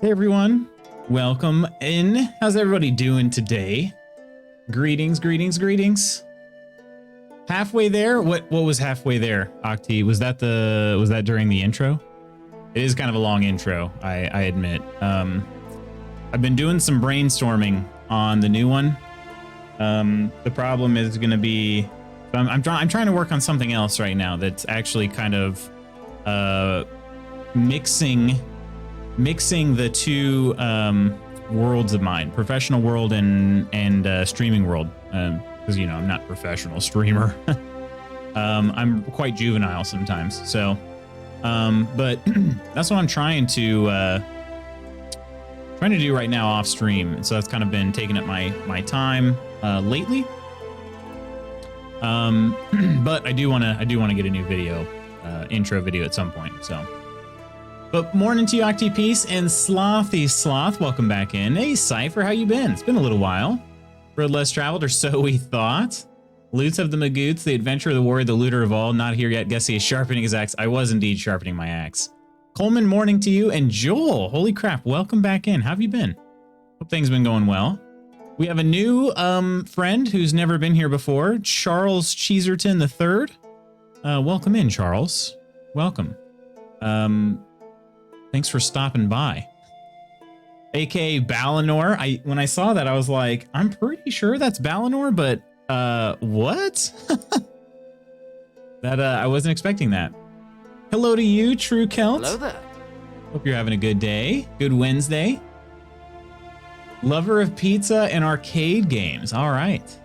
Hey everyone, welcome in. How's everybody doing today? Greetings, greetings, greetings. Halfway there? What was halfway there, Octi? Was that during the intro? It is kind of a long intro, I admit. I've been doing some brainstorming on the new one. The problem is going to be I'm trying to work on something else right now that's actually kind of mixing the two worlds of mine, professional world and streaming world, because you know I'm not a professional streamer. I'm quite juvenile sometimes, so but that's what I'm trying to do right now off stream. So that's kind of been taking up my time lately. But I do want to get a new video, intro video at some point. So. But morning to you, Octi Peace and Slothy Sloth. Welcome back in. Hey, Cypher, how you been? It's been a little while. Road less traveled, or so we thought. Loots of the Magoots, the adventurer, the warrior, the looter of all. Not here yet. Guess he is sharpening his axe. I was indeed sharpening my axe. Coleman, morning to you. And Joel, holy crap, welcome back in. How have you been? Hope things have been going well. We have a new friend who's never been here before, Charles Cheeserton III. Welcome in, Charles. Welcome. Thanks for stopping by. AKA Balinor. When I saw that, I was like, I'm pretty sure that's Balinor, but what? That I wasn't expecting that. Hello to you, True Celt. Hello there. Hope you're having a good day. Good Wednesday. Lover of pizza and arcade games. All right. It's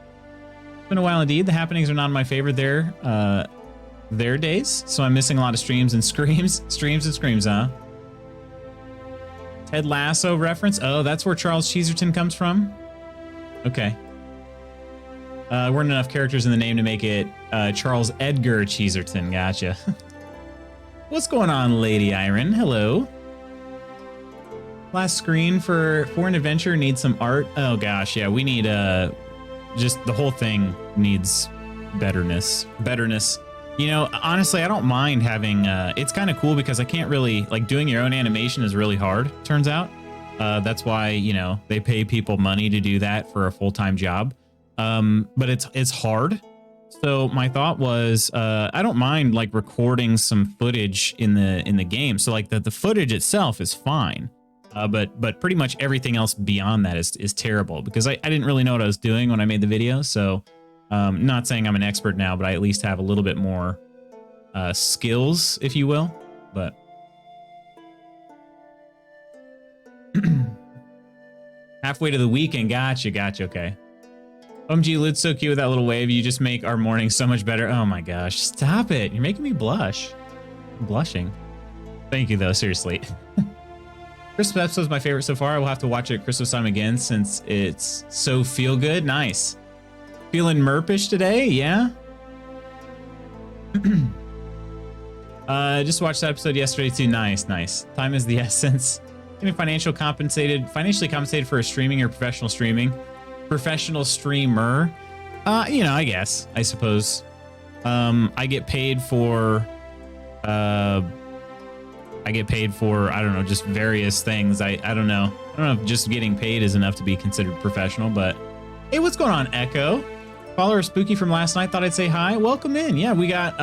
been a while indeed. The happenings are not my favorite their days, so I'm missing a lot of streams and screams. Streams and screams, huh? Ted Lasso reference. Oh, that's where Charles Cheeserton comes from. Okay. Weren't enough characters in the name to make it Charles Edgar Cheeserton. Gotcha. What's going on, Lady Iron? Hello. Last screen for an adventure needs some art. Oh gosh, yeah, we need just the whole thing needs betterness. You know, honestly, I don't mind having, it's kind of cool because I can't really, like, doing your own animation is really hard, turns out. That's why, you know, they pay people money to do that for a full-time job. But it's hard. So my thought was, I don't mind, like, recording some footage in the game. So, like, the footage itself is fine. But pretty much everything else beyond that is terrible because I didn't really know what I was doing when I made the video. So, not saying I'm an expert now, but I at least have a little bit more skills, if you will. But halfway to the weekend, gotcha. Okay. OMG, Lute's so cute with that little wave. You just make our morning so much better. Oh my gosh, stop it! You're making me blush. I'm blushing. Thank you, though. Seriously. Christmas episode is my favorite so far. I will have to watch it at Christmas time again since it's so feel good. Nice. Feeling merpish today, yeah? Just watched that episode yesterday too. Nice. Time is the essence. Getting financially compensated for a streaming or professional streaming. Professional streamer. You know, I suppose. I get paid for I don't know, just various things. I don't know. I don't know if just getting paid is enough to be considered professional, but hey, what's going on, Echo? Follower Spooky from last night, thought I'd say hi. Welcome in. Yeah, we got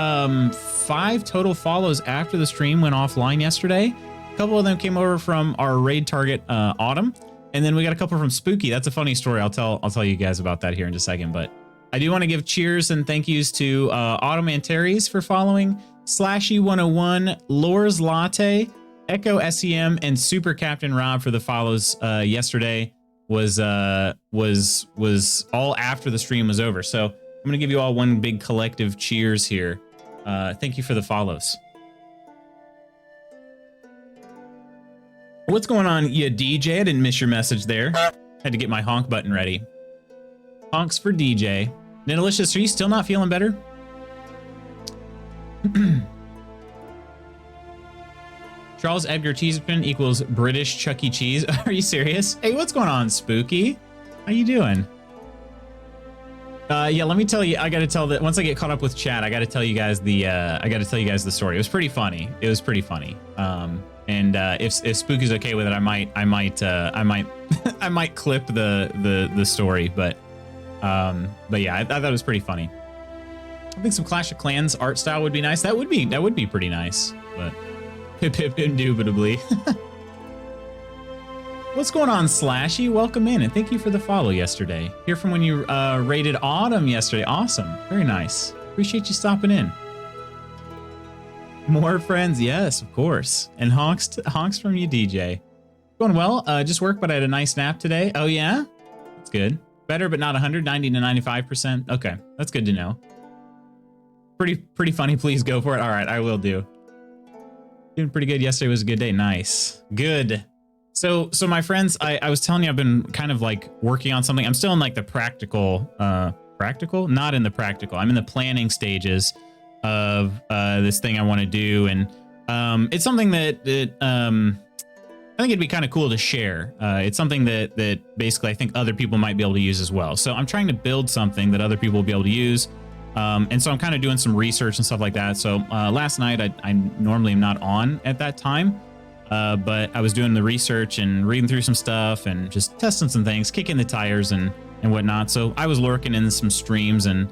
5 total follows after the stream went offline yesterday. A couple of them came over from our raid target, Autumn, and then we got a couple from Spooky. That's a funny story. I'll tell you guys about that here in just a second. But I do want to give cheers and thank yous to Autumn and Terry's for following, Slashy101, Lore's Latte, Echo SEM, and Super Captain Rob for the follows yesterday. Was all after the stream was over. So I'm gonna give you all one big collective cheers here. Thank you for the follows. What's going on, you DJ? I didn't miss your message there. Had to get my honk button ready. Honks for DJ. Nidalicious, are you still not feeling better? Charles Edgar Cheeserton equals British Chuck E. Cheese. Are you serious? Hey, what's going on, Spooky? How you doing? Yeah, let me tell you. I got to tell that once I get caught up with chat, I got to tell you guys the. I got to tell you guys the story. It was pretty funny. It was pretty funny. And if Spooky's okay with it, I might I might clip the story. But yeah, I thought it was pretty funny. I think some Clash of Clans art style would be nice. That would be pretty nice. But indubitably. What's going on, Slashy? Welcome in, and thank you for the follow yesterday. Hear from when you raided Autumn yesterday. Awesome. Very nice. Appreciate you stopping in. More friends? Yes, of course. And honks from you, DJ. Going well. Just work, but I had a nice nap today. Oh, yeah? That's good. Better, but not 190 to 95%. Okay, that's good to know. Pretty funny. Please go for it. All right, I will do. Doing pretty good. Yesterday was a good day. Nice. Good. So my friends, I was telling you, I've been kind of like working on something. I'm still in like the practical, not in the practical. I'm in the planning stages of this thing I want to do. And it's something that I think it'd be kind of cool to share. It's something that basically I think other people might be able to use as well. So I'm trying to build something that other people will be able to use. And so I'm kind of doing some research and stuff like that. So last night, I normally am not on at that time. But I was doing the research and reading through some stuff and just testing some things, kicking the tires and whatnot. So I was lurking in some streams, and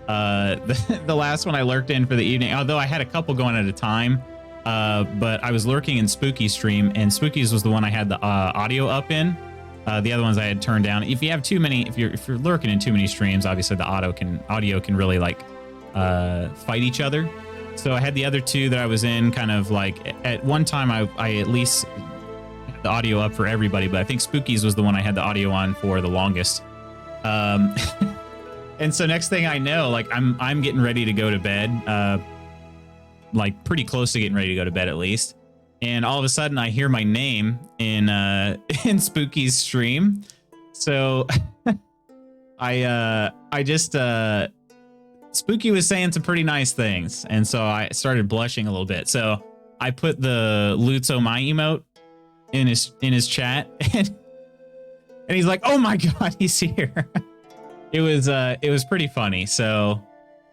the last one I lurked in for the evening, although I had a couple going at a time, but I was lurking in Spooky's stream, and Spooky's was the one I had the audio up in. The other ones I had turned down. If you have too many, if you're lurking in too many streams, obviously the audio can really like fight each other. So I had the other two that I was in kind of like at one time I at least had the audio up for everybody, but I think Spooky's was the one I had the audio on for the longest. And so next thing I know, like I'm getting ready to go to bed, like pretty close to getting ready to go to bed at least. And all of a sudden I hear my name in Spooky's stream. So I just Spooky was saying some pretty nice things, and so I started blushing a little bit. So I put the Lutzo my emote in his chat, and he's like, "Oh my god, he's here!" It was pretty funny. So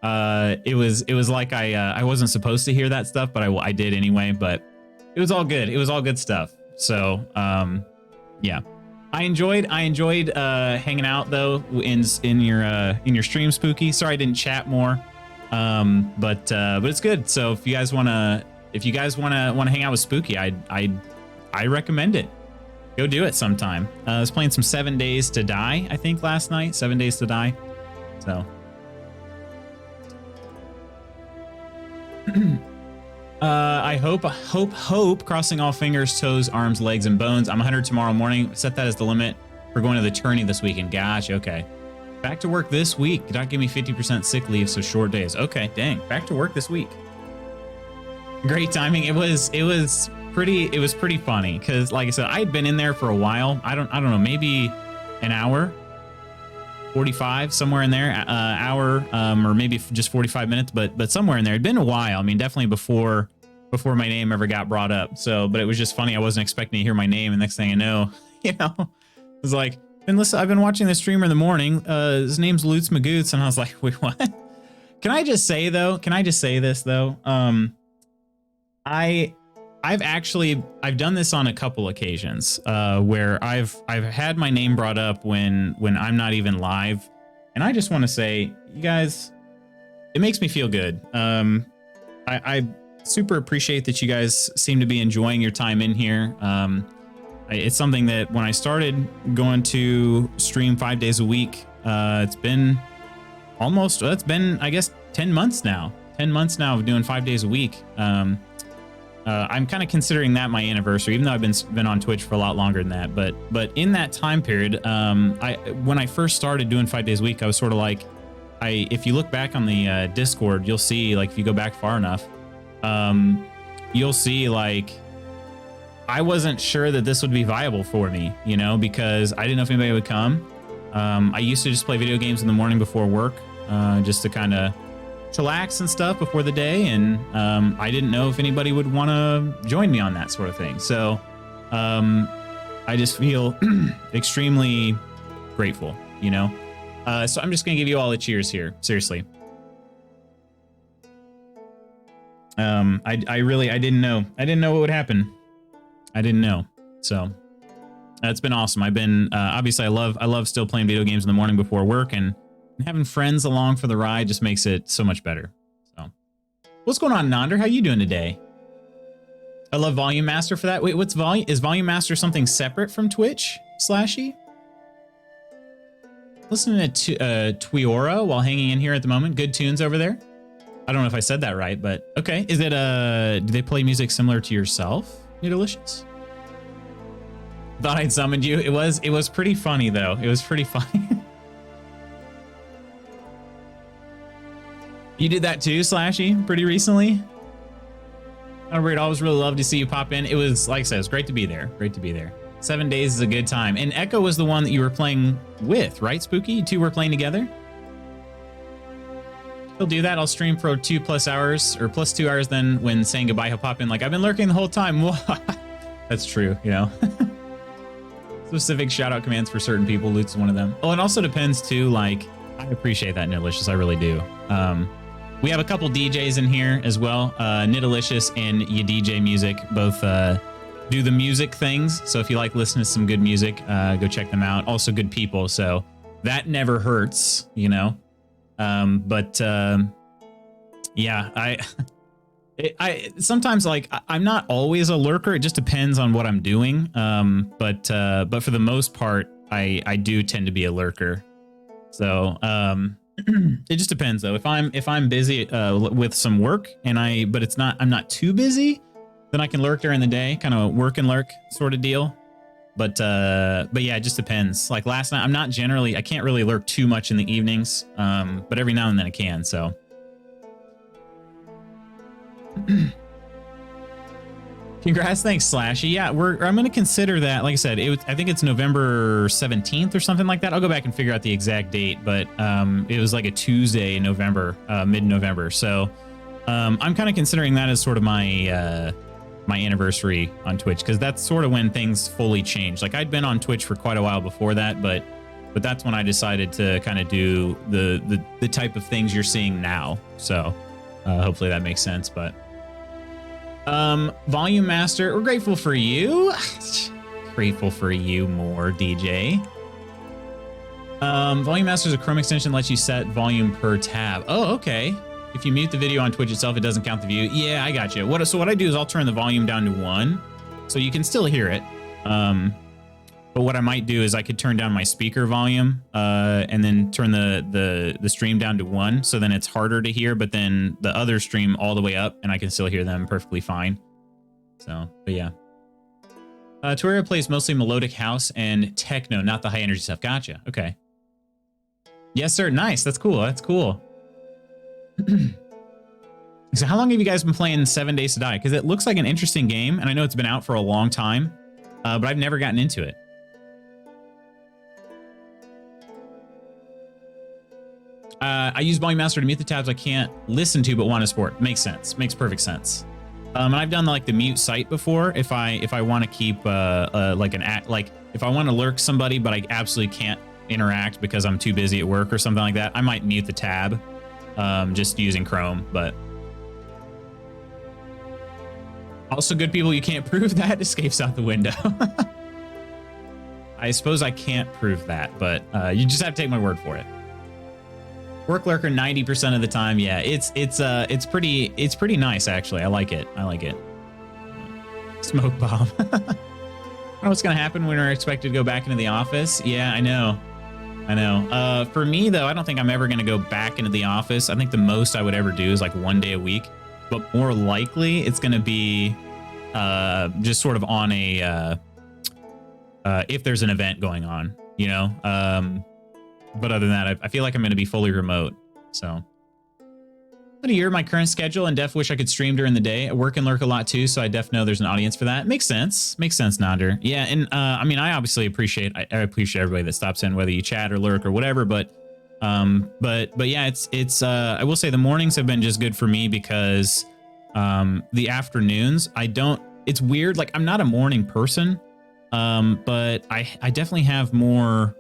it was like I wasn't supposed to hear that stuff, but I did anyway. But it was all good. It was all good stuff. So yeah. I enjoyed hanging out though in your stream, Spooky. Sorry I didn't chat more, but it's good. So if you guys wanna hang out with Spooky, I recommend it. Go do it sometime. I was playing some 7 Days to Die, I think last night. 7 Days to Die. So. I hope, crossing all fingers, toes, arms, legs, and bones. I'm 100 tomorrow morning. Set that as the limit for going to the tourney this weekend. Gosh, okay. Back to work this week. Did not give me 50% sick leave, so short days. Okay, dang. Back to work this week. Great timing. It was pretty funny because, like I said, I had been in there for a while. I don't know, maybe an hour, 45, somewhere in there, hour, or maybe just 45 minutes, but somewhere in there. It'd been a while. I mean, definitely before my name ever got brought up. So, but it was just funny. I wasn't expecting to hear my name, and next thing I know, it was like, I've been watching this streamer in the morning. His name's Lutz Magoots, and I was like, wait, what? Can I just say this though? I've done this on a couple occasions where I've had my name brought up when I'm not even live, and I just want to say, you guys, it makes me feel good. I super appreciate that you guys seem to be enjoying your time in here. It's something that when I started going to stream 5 days a week, it's been I guess 10 months now. 10 months now of doing 5 days a week. I'm kind of considering that my anniversary, even though I've been on Twitch for a lot longer than that. But in that time period, when I first started doing 5 days a week, I was sort of like, if you look back on the Discord, you'll see, like, if you go back far enough, you'll see, like, I wasn't sure that this would be viable for me, because I didn't know if anybody would come. I used to just play video games in the morning before work, just to kind of chillax and stuff before the day, and I didn't know if anybody would want to join me on that sort of thing. So I just feel extremely grateful, So I'm just gonna give you all the cheers here. Seriously. I really didn't know. I didn't know what would happen. I didn't know. So it's been awesome. I've been obviously I love still playing video games in the morning before work, and having friends along for the ride just makes it so much better. So what's going on, Nonder? How you doing today? I love Volume Master for that. Wait, what's Volume? Is Volume Master something separate from Twitch Slashy? Listening to Twiora while hanging in here at the moment. Good tunes over there. I don't know if I said that right, but okay. Is it do they play music similar to yourself, You Delicious? Thought I'd summoned you. It was pretty funny though. It was pretty funny. You did that too, Slashy, pretty recently. I'd always really love to see you pop in. It was, like I said, it was great to be there. Great to be there. 7 days is a good time. And Echo was the one that you were playing with, right, Spooky? You two were playing together? He'll do that. I'll stream for 2+ hours, or plus 2 hours, then when saying goodbye, he'll pop in like, I've been lurking the whole time. That's true, you know? Specific shout-out commands for certain people. Loot's one of them. Oh, it also depends, too, like, I appreciate that, Nidalicious. I really do. We have a couple DJs in here as well. Nidalicious and Ya DJ Music both do the music things. So if you like listening to some good music, go check them out. Also good people, so that never hurts, you know? Yeah, I sometimes, like, I'm not always a lurker. It just depends on what I'm doing. But for the most part, I do tend to be a lurker. So, it just depends though. If I'm busy with some work but I'm not too busy, then I can lurk during the day, kind of work and lurk sort of deal. But yeah, it just depends. Like last night, I can't really lurk too much in the evenings. But every now and then I can, so. Congrats, thanks, Slashy. Yeah, I'm gonna consider that. Like I said, I think it's November 17th or something like that. I'll go back and figure out the exact date, but it was like a Tuesday in November, mid-November. So I'm kind of considering that as sort of my my anniversary on Twitch, because that's sort of when things fully changed. Like I'd been on Twitch for quite a while before that, but that's when I decided to kind of do the type of things you're seeing now. So hopefully that makes sense, but. Volume Master, we're grateful for you. Grateful for you more, DJ. Volume Master is a Chrome extension that lets you set volume per tab. Oh, okay. If you mute the video on Twitch itself, it doesn't count the view. Yeah, I got you. So what I do is I'll turn the volume down to 1, so you can still hear it. But what I might do is I could turn down my speaker volume, and then turn the stream down to 1, so then it's harder to hear, but then the other stream all the way up, and I can still hear them perfectly fine. So, but yeah. Turia plays mostly melodic house and techno, not the high energy stuff. Gotcha. Okay. Yes, sir. Nice. That's cool. That's cool. So how long have you guys been playing 7 Days to Die? Because it looks like an interesting game, and I know it's been out for a long time, but I've never gotten into it. I use Volume Master to mute the tabs I can't listen to but want to support. Makes sense. Makes perfect sense. And I've done like the mute site before. If I want to keep like if I want to lurk somebody but I absolutely can't interact because I'm too busy at work or something like that, I might mute the tab, just using Chrome. But also, good people, you can't prove that. Escapes out the window. I suppose I can't prove that, but you just have to take my word for it. Work lurker 90% of the time. Yeah, it's pretty nice actually. I like it. I like it. Smoke bomb. I don't know what's gonna happen when we're expected to go back into the office. Yeah, I know. I know. For me though, I don't think I'm ever gonna go back into the office. I think the most I would ever do is like 1 day a week, but more likely it's gonna be just sort of on a if there's an event going on, you know. But other than that, I feel like I'm going to be fully remote. So, about a year, my current schedule, and def wish I could stream during the day. I work and lurk a lot too, so I def know there's an audience for that. Makes sense. Makes sense, Nader. Yeah, and I mean, I obviously appreciate everybody that stops in, whether you chat or lurk or whatever. But yeah, it's I will say the mornings have been just good for me because the afternoons it's weird. Like I'm not a morning person, but I definitely have more.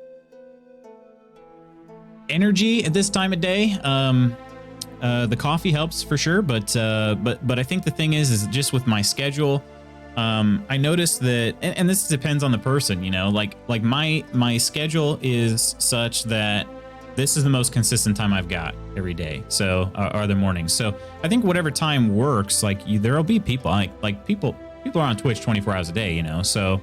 energy at this time of day. The coffee helps for sure, but I think the thing is just with my schedule, I noticed that, and this depends on the person, you know, like my schedule is such that this is the most consistent time I've got every day. So are the mornings. So I think whatever time works, like there'll be people like people are on Twitch 24 hours a day, you know? So,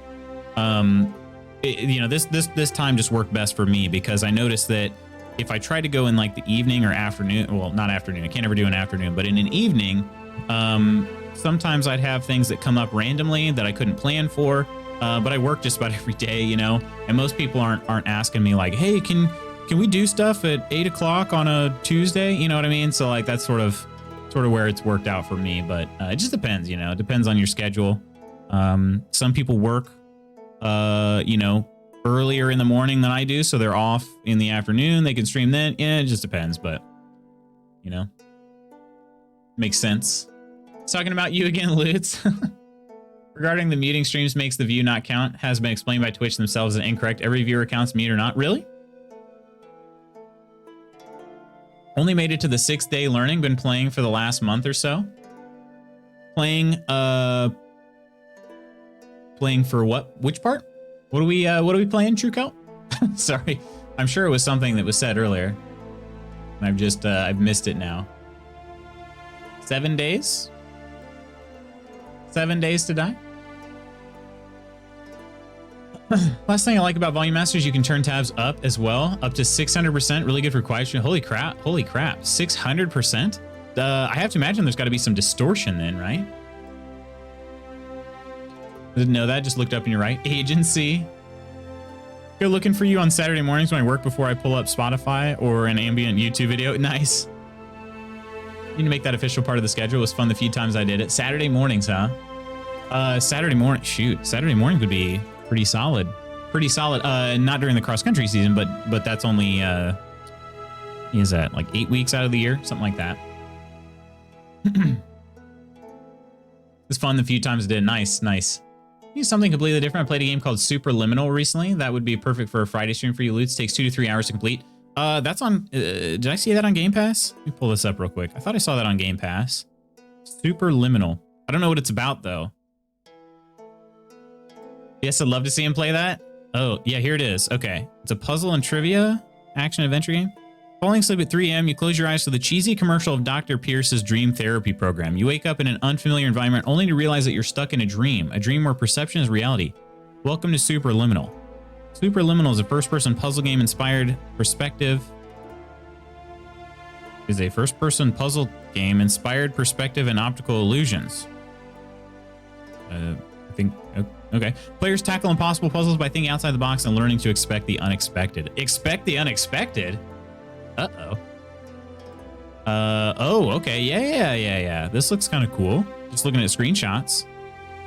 you know, this time just worked best for me because I noticed that if I try to go in like the evening or afternoon, well, not afternoon, I can't ever do an afternoon, but in an evening, sometimes I'd have things that come up randomly that I couldn't plan for. But I work just about every day, you know, and most people aren't asking me like, hey, can we do stuff at 8 o'clock on a Tuesday? You know what I mean? So like, that's sort of where it's worked out for me, but it just depends, you know, it depends on your schedule. Some people work, you know, earlier in the morning than I do, so they're off in the afternoon. They can stream then. Yeah, it just depends, but you know, makes sense. Talking about you again, Lutz. Regarding the muting streams makes the view not count has been explained by Twitch themselves as incorrect. Every viewer counts, mute or not. Really? Only made it to the 6th day learning. Been playing for the last month or so. Playing for what? Which part? What are we playing, Truecoat? Sorry. I'm sure it was something that was said earlier. I've just I've missed it now. 7 days? 7 days to die? Last thing I like about Volume Masters, you can turn tabs up as well, up to 600%. Really good for quiet stream. Holy crap! 600%. I have to imagine there's got to be some distortion then, right? Didn't know that. Just looked up in your right. Agency. Go looking for you on Saturday mornings when I work before I pull up Spotify or an ambient YouTube video. Nice. Need to make that official part of the schedule. It was fun the few times I did it. Saturday mornings, huh? Saturday morning. Shoot, Saturday morning would be pretty solid. Pretty solid. Not during the cross country season, but that's only is that like 8 weeks out of the year, something like that. It was fun the few times I did. Nice. Use something completely different. I played a game called Superliminal recently. That would be perfect for a Friday stream for you, Lutz. Takes 2 to 3 hours to complete. That's on. Did I see that on Game Pass? Let me pull this up real quick. I thought I saw that on Game Pass. Superliminal. I don't know what it's about though. Yes, I'd love to see him play that. Oh yeah, here it is. Okay, it's a puzzle and trivia action adventure game. Falling asleep at 3 a.m., you close your eyes to the cheesy commercial of Dr. Pierce's dream therapy program. You wake up in an unfamiliar environment only to realize that you're stuck in a dream where perception is reality. Welcome to Superliminal. Superliminal is a first-person puzzle game inspired perspective. Is a first-person puzzle game inspired perspective and optical illusions. I think, okay. Players tackle impossible puzzles by thinking outside the box and learning to expect the unexpected. Expect the unexpected? Uh-oh. Oh, okay. Yeah. This looks kind of cool. Just looking at screenshots.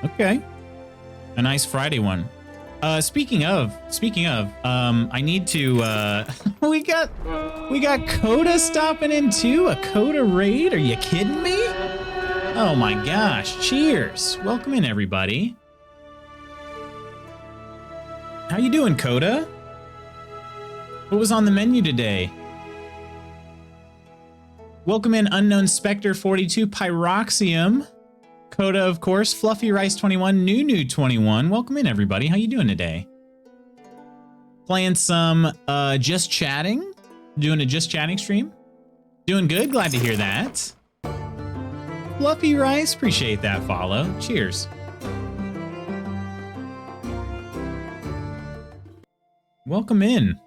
Okay. A nice Friday one. Speaking of, I need to, we got Coda stopping in too, a Coda raid. Are you kidding me? Oh my gosh. Cheers. Welcome in, everybody. How you doing, Coda? What was on the menu today? Welcome in, Unknown Spectre 42, Pyroxium. Coda, of course, Fluffy Rice 21, Nunu 21. Welcome in, everybody. How you doing today? Playing some Just Chatting. Doing a Just Chatting stream. Doing good. Glad to hear that. Fluffy Rice, appreciate that follow. Cheers. Welcome in.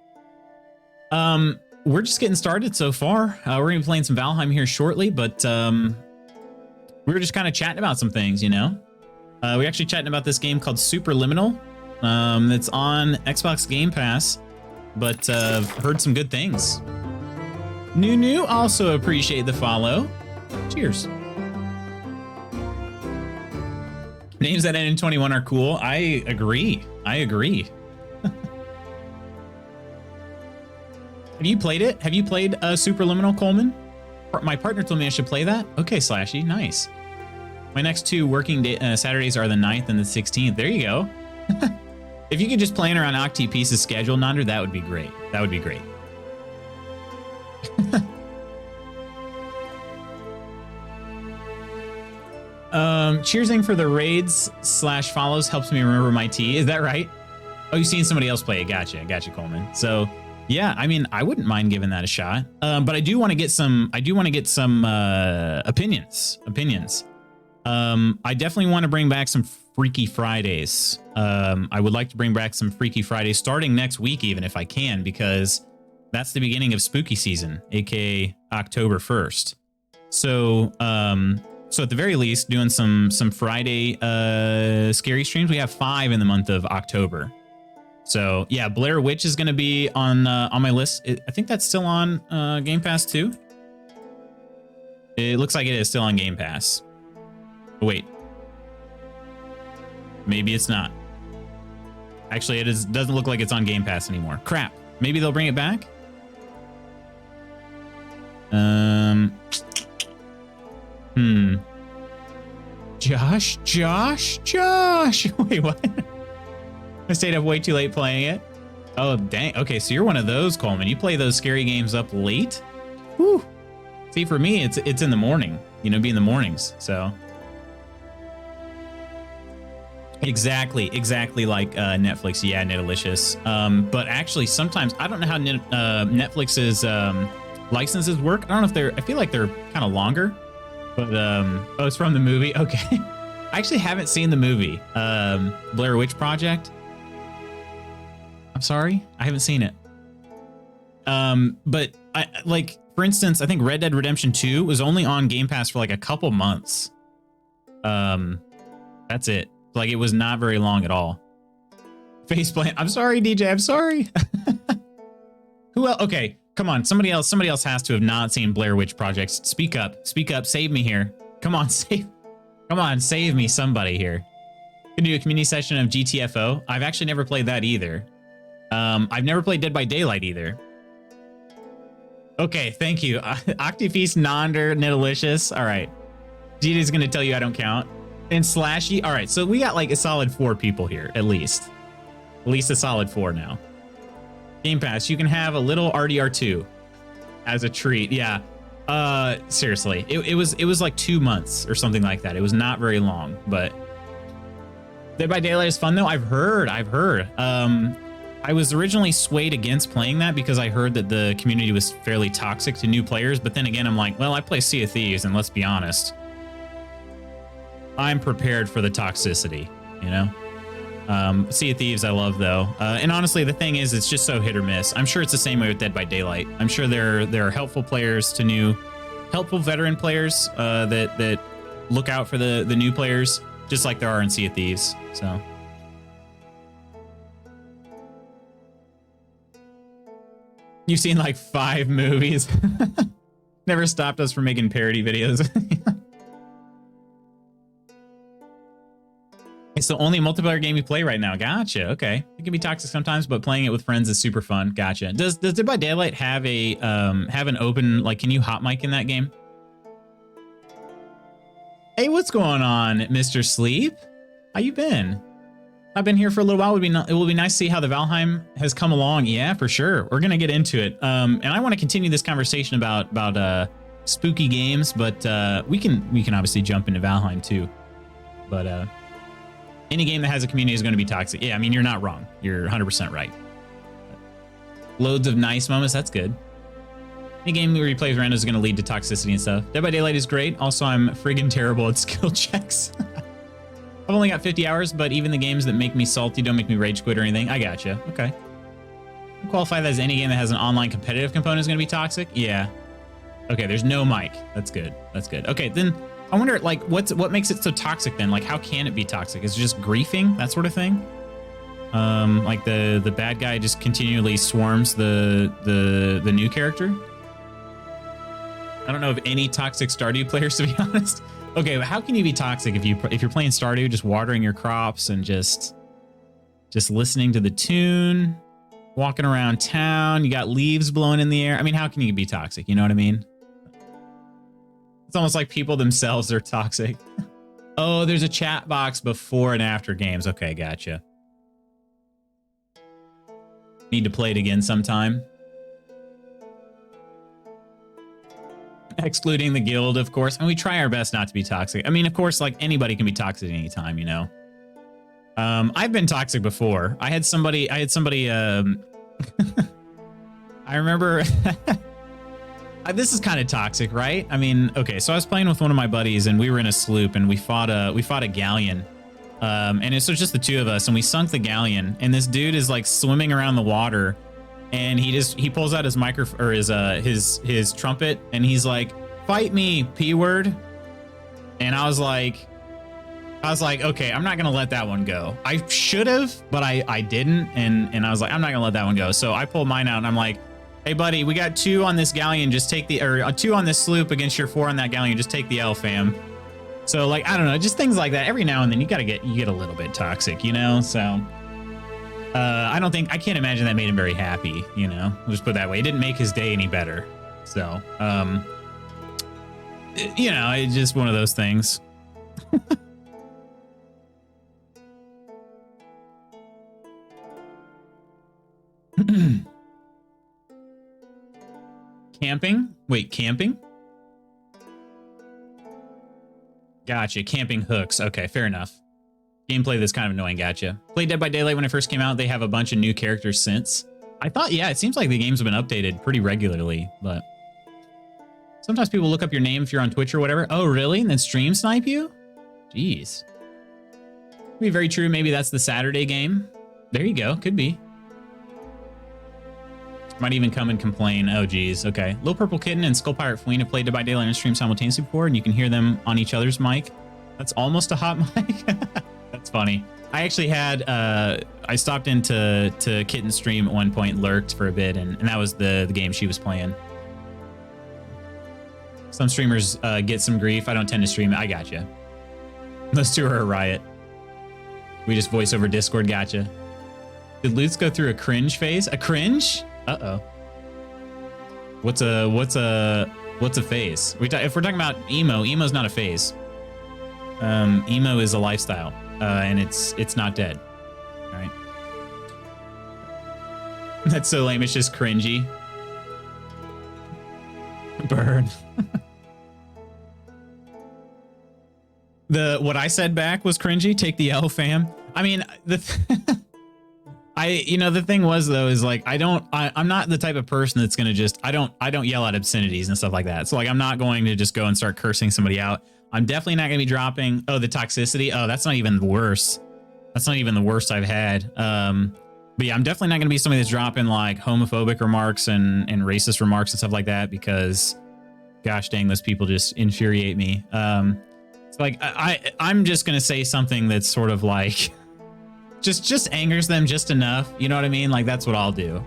We're just getting started so far. We're gonna be playing some Valheim here shortly, but we were just kind of chatting about some things, you know. We actually chatting about this game called Superliminal. That's on Xbox Game Pass, but heard some good things. Nunu also appreciate the follow. Cheers. Names that end in 21 are cool. I agree. Have you played it? Have you played Superliminal, Coleman? My partner told me I should play that. Okay, Slashy, nice. My next 2 working Saturdays are the 9th and the 16th. There you go. If you could just plan around OctPeace's schedule, Nander, that would be great. That would be great. Cheersing for the raids / follows helps me remember my tea. Is that right? Oh, you've seen somebody else play it. Gotcha, Coleman. So yeah, I mean, I wouldn't mind giving that a shot. But I do want to get some. Opinions. I definitely want to bring back some Freaky Fridays. I would like to bring back some Freaky Fridays starting next week, even if I can, because that's the beginning of spooky season, aka October 1st. So, so at the very least, doing some Friday scary streams. We have 5 in the month of October. So yeah, Blair Witch is going to be on my list. I think that's still on Game Pass too. It looks like it is still on Game Pass. Oh, wait, maybe it's not. Actually, doesn't look like it's on Game Pass anymore. Crap. Maybe they'll bring it back. Josh. Wait, what? I stayed up way too late playing it. Oh, dang. Okay, so you're one of those, Coleman. You play those scary games up late? Whew. See, for me, it's in the morning. You know, be in the mornings, so. Exactly like Netflix. Yeah, Netalicious. But actually, sometimes, I don't know how Netflix's licenses work. I don't know if I feel like they're kind of longer. But, oh, it's from the movie? Okay. I actually haven't seen the movie, Blair Witch Project. I'm sorry, I haven't seen it. But like, for instance, I think Red Dead Redemption 2 was only on Game Pass for like a couple months. That's it. Like, it was not very long at all. Faceplant. I'm sorry, DJ. I'm sorry. Who else? Okay, come on. Somebody else has to have not seen Blair Witch Project. Speak up. Save me here. Come on, save me, somebody here. Can do a community session of GTFO. I've actually never played that either. I've never played Dead by Daylight either. Okay, thank you. Octafeast, Nonder, Netalicious. All right. GT's gonna tell you I don't count. And Slashy. All right, so we got like a solid 4 people here, at least. At least a solid 4 now. Game Pass, you can have a little RDR2 as a treat. Yeah. Seriously, it was like 2 months or something like that. It was not very long, but Dead by Daylight is fun though. I've heard. I was originally swayed against playing that because I heard that the community was fairly toxic to new players. But then again, I'm like, well, I play Sea of Thieves, and let's be honest, I'm prepared for the toxicity, you know? Sea of Thieves I love though. And honestly, the thing is, it's just so hit or miss. I'm sure it's the same way with Dead by Daylight. I'm sure there are helpful players to helpful veteran players that look out for the new players, just like there are in Sea of Thieves. So. You've seen like 5 movies. Never stopped us from making parody videos. It's the only multiplayer game you play right now. Gotcha. Okay. It can be toxic sometimes, but playing it with friends is super fun. Gotcha. Does Dead by Daylight have an open, like, can you hot mic in that game? Hey, what's going on, Mr. Sleep? How you been? I've been here for a little while. It will be nice to see how the Valheim has come along. Yeah, for sure. We're gonna get into it. And I want to continue this conversation about spooky games, but we can obviously jump into Valheim too. But any game that has a community is going to be toxic. Yeah, I mean, you're not wrong. You're 100% right. Loads of nice moments. That's good. Any game where you play with randos is going to lead to toxicity and stuff. Dead by Daylight is great. Also, I'm friggin' terrible at skill checks. I've only got 50 hours, but even the games that make me salty don't make me rage quit or anything. I gotcha. Okay. I qualify that as any game that has an online competitive component is going to be toxic? Yeah. Okay, there's no mic. That's good. That's good. Okay, then I wonder, like, what makes it so toxic then? Like, how can it be toxic? Is it just griefing, that sort of thing? Like the bad guy just continually swarms the new character? I don't know of any toxic Stardew players, to be honest. Okay, but how can you be toxic if you're playing Stardew, just watering your crops and just listening to the tune, walking around town, you got leaves blowing in the air? I mean, how can you be toxic? You know what I mean? It's almost like people themselves are toxic. Oh, there's a chat box before and after games. Okay, gotcha. Need to play it again sometime. Excluding the guild, of course. And we try our best not to be toxic. I mean, of course, like anybody can be toxic at any time, you know. I've been toxic before. I had somebody, I remember this is kind of toxic, right? I mean, okay, so I was playing with one of my buddies and we were in a sloop and we fought a galleon. And it's just the two of us and we sunk the galleon and this dude is like swimming around the water and he pulls out his microphone or his trumpet and he's like, "Fight me, P word." And I was like, okay, I'm not gonna let that one go. I should have, but I didn't, and I was like, I'm not gonna let that one go. So I pulled mine out and I'm like, "Hey buddy, we got 2 on this galleon, just take the, or 2 on this sloop against your 4 on that galleon, just take the L, fam." So like, I don't know, just things like that. Every now and then you get a little bit toxic, you know? So I can't imagine that made him very happy, you know? We'll just put it that way. It didn't make his day any better. So you know, it's just one of those things. Camping? Wait, camping? Gotcha. Camping hooks. Okay, fair enough. Gameplay that's kind of annoying. Gotcha. Played Dead by Daylight when it first came out. They have a bunch of new characters since. I thought, yeah, it seems like the games have been updated pretty regularly, but sometimes people look up your name if you're on Twitch or whatever. Oh, really? And then stream snipe you? Jeez. Could be very true. Maybe that's the Saturday game. There you go. Could be. Might even come and complain. Oh, geez. Okay. Little Purple Kitten and Skull Pirate Fween have played Dead by Daylight and stream simultaneously before, and you can hear them on each other's mic. That's almost a hot mic. That's funny. I actually had, I stopped into Kitten's stream at one point, lurked for a bit, and that was the game she was playing. Some streamers get some grief. I don't tend to stream it. I gotcha. Those two are a riot. We just voice over Discord. Gotcha. Did Lutz go through a cringe phase? A cringe? Uh-oh. What's a phase? If we're talking about emo's not a phase. Emo is a lifestyle, and it's not dead. All right. That's so lame. It's just cringy. Burn. What I said back was cringy. Take the L, fam. I mean, the thing was though is like I'm not the type of person that's gonna just I don't yell out obscenities and stuff like that. So like I'm not going to just go and start cursing somebody out. I'm definitely not gonna be dropping the toxicity. Oh, that's not even the worst. That's not even the worst I've had. But yeah, I'm definitely not gonna be somebody that's dropping like homophobic remarks and racist remarks and stuff like that because gosh dang, those people just infuriate me. It's like I'm just gonna say something that's sort of like just angers them just enough, you know what I mean? Like that's what I'll do.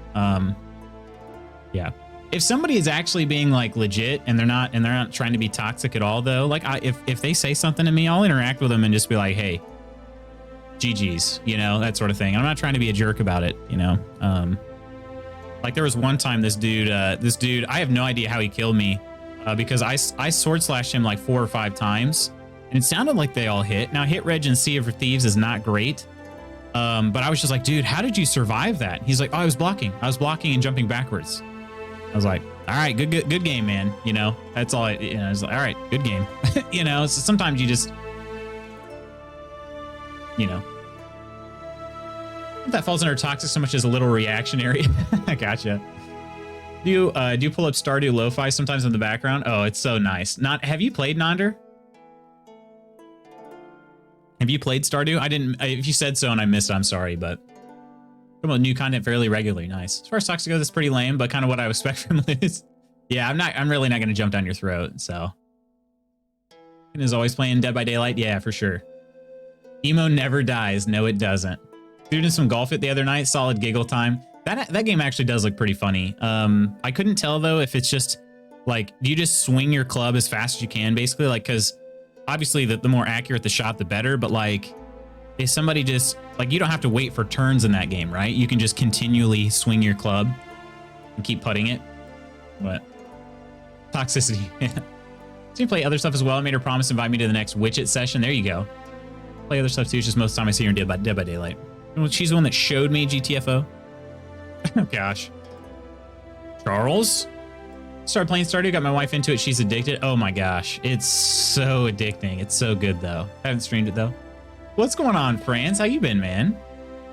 Yeah. If somebody is actually being like legit and they're not trying to be toxic at all though, like if they say something to me, I'll interact with them and just be like, "Hey, GG's," you know, that sort of thing. I'm not trying to be a jerk about it, you know. Like there was one time this dude, I have no idea how he killed me because I sword slashed him like 4 or 5 times and it sounded like they all hit. Now hit reg in Sea of Thieves is not great. But I was just like, "Dude, how did you survive that?" He's like, "Oh, I was blocking and jumping backwards." I was like, "All right, good game, man." You know, that's all I was like, "All right, good game." You know, so sometimes you just, you know, if that falls under toxic so much as a little reactionary. I gotcha. Do you pull up Stardew Lo-Fi sometimes in the background? Oh, it's so nice. Have you played Nonder? Have you played Stardew? I didn't. If you said so and I missed it, I'm sorry, but come on, new content fairly regularly. Nice. As far as toxic goes, that's pretty lame, but kind of what I expect from Liz. Yeah, I'm really not going to jump down your throat. So, and is always playing Dead by Daylight. Yeah, for sure. Emo never dies. No, it doesn't. Doing some golf it the other night. Solid giggle time. That game actually does look pretty funny. I couldn't tell though if it's just like, do you just swing your club as fast as you can, basically, like because. Obviously, the more accurate the shot, the better. But like, if somebody just like, you don't have to wait for turns in that game, right? You can just continually swing your club and keep putting it. But toxicity. So you play other stuff as well. I made her promise to invite me to the next Witch-It session. There you go. Play other stuff too. It's just most of the time I see her in Dead by Daylight. She's the one that showed me GTFO. Oh gosh. Charles? Started playing Stardew, got my wife into it. She's addicted. Oh my gosh. It's so addicting. It's so good though. Haven't streamed it though. What's going on, Franz? How you been, man?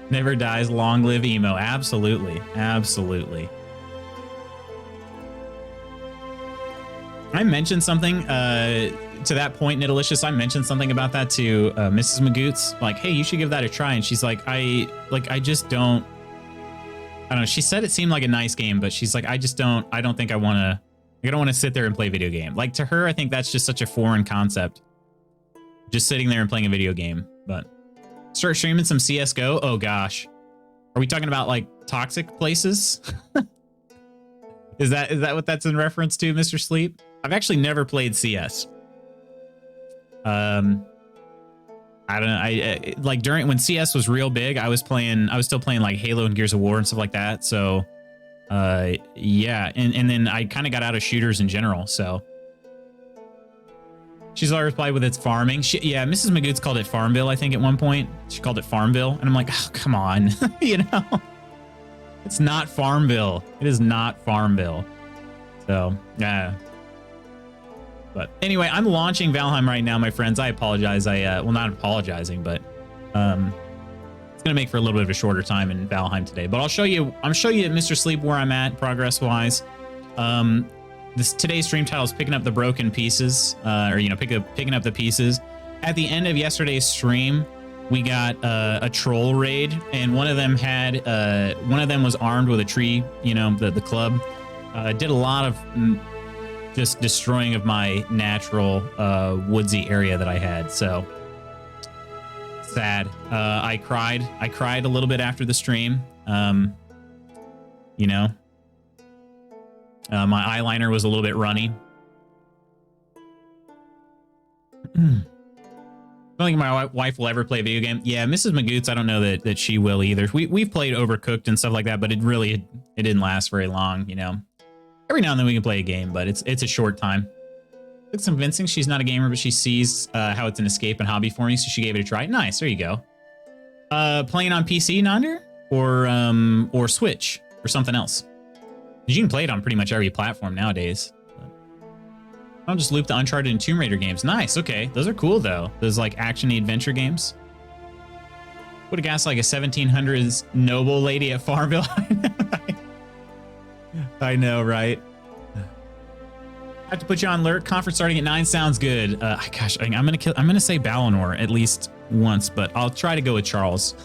Never dies, long live emo. Absolutely. Absolutely. I mentioned something to that point, Nitalicious. I mentioned something about that to Mrs. Magoots. Like, hey, you should give that a try. And she's like, I just don't. I don't know. She said it seemed like a nice game, but she's like, I don't think I want to. I don't want to sit there and play a video game. Like, to her, I think that's just such a foreign concept. Just sitting there and playing a video game. But start streaming some CSGO. Oh gosh, are we talking about like toxic places? Is that what that's in reference to, Mr. Sleep? I've actually never played CS. I don't know. I like during when CS was real big, I was still playing like Halo and Gears of War and stuff like that. So, yeah. And then I kind of got out of shooters in general. So she's always replied with its farming. Yeah, Mrs. Magoots called it Farmville, I think, at one point. She called it Farmville. And I'm like, oh, come on. You know, it's not Farmville. It is not Farmville. So, yeah. But anyway, I'm launching Valheim right now, my friends. I apologize. Well, not apologizing, but it's going to make for a little bit of a shorter time in Valheim today. But I'll show you, Mr. Sleep, where I'm at progress-wise. Today's stream title is Picking Up the Broken Pieces, or, you know, picking up the pieces. At the end of yesterday's stream, we got a troll raid, and one of them was armed with a tree, you know, the club. Did a lot of just destroying of my natural woodsy area that I had. So sad. I cried a little bit after the stream. You know, my eyeliner was a little bit runny. I don't think my wife will ever play a video game. Yeah, Mrs. Magoots, I don't know that she will either. We've played Overcooked and stuff like that, but it didn't last very long, you know. Every now and then we can play a game, but it's a short time. It's convincing. She's not a gamer, but she sees how it's an escape and hobby for me, so she gave it a try. Nice, there you go. Playing on PC, Nonder, or Switch, or something else. You can play it on pretty much every platform nowadays. I'll just loop the Uncharted and Tomb Raider games. Nice, okay. Those are cool, though. Those, like, action adventure games. Would have guessed, like, a 1700s noble lady at Farmville. I know, right? I have to put you on alert. Conference starting at 9 sounds good. Gosh, I'm gonna say Balinor at least once, but I'll try to go with Charles.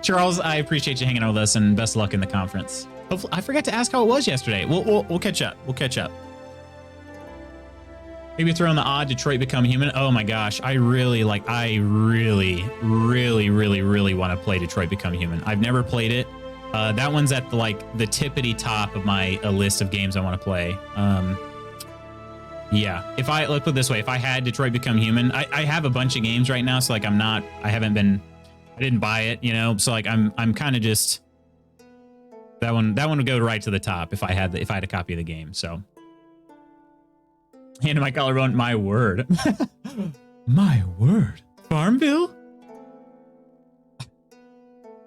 Charles, I appreciate you hanging out with us, and best of luck in the conference. Hopefully, I forgot to ask how it was yesterday. We'll catch up. We'll catch up. Maybe throw in the odd Detroit Become Human. Oh my gosh, I really want to play Detroit Become Human. I've never played it. That one's at the tippity top of my list of games I want to play. Yeah, let's put it this way: if I had Detroit Become Human, I have a bunch of games right now, so like I didn't buy it, you know, so like I'm kind of just that one would go right to the top if I had a copy of the game. So, and my collarbone, my word, my word, Farmville.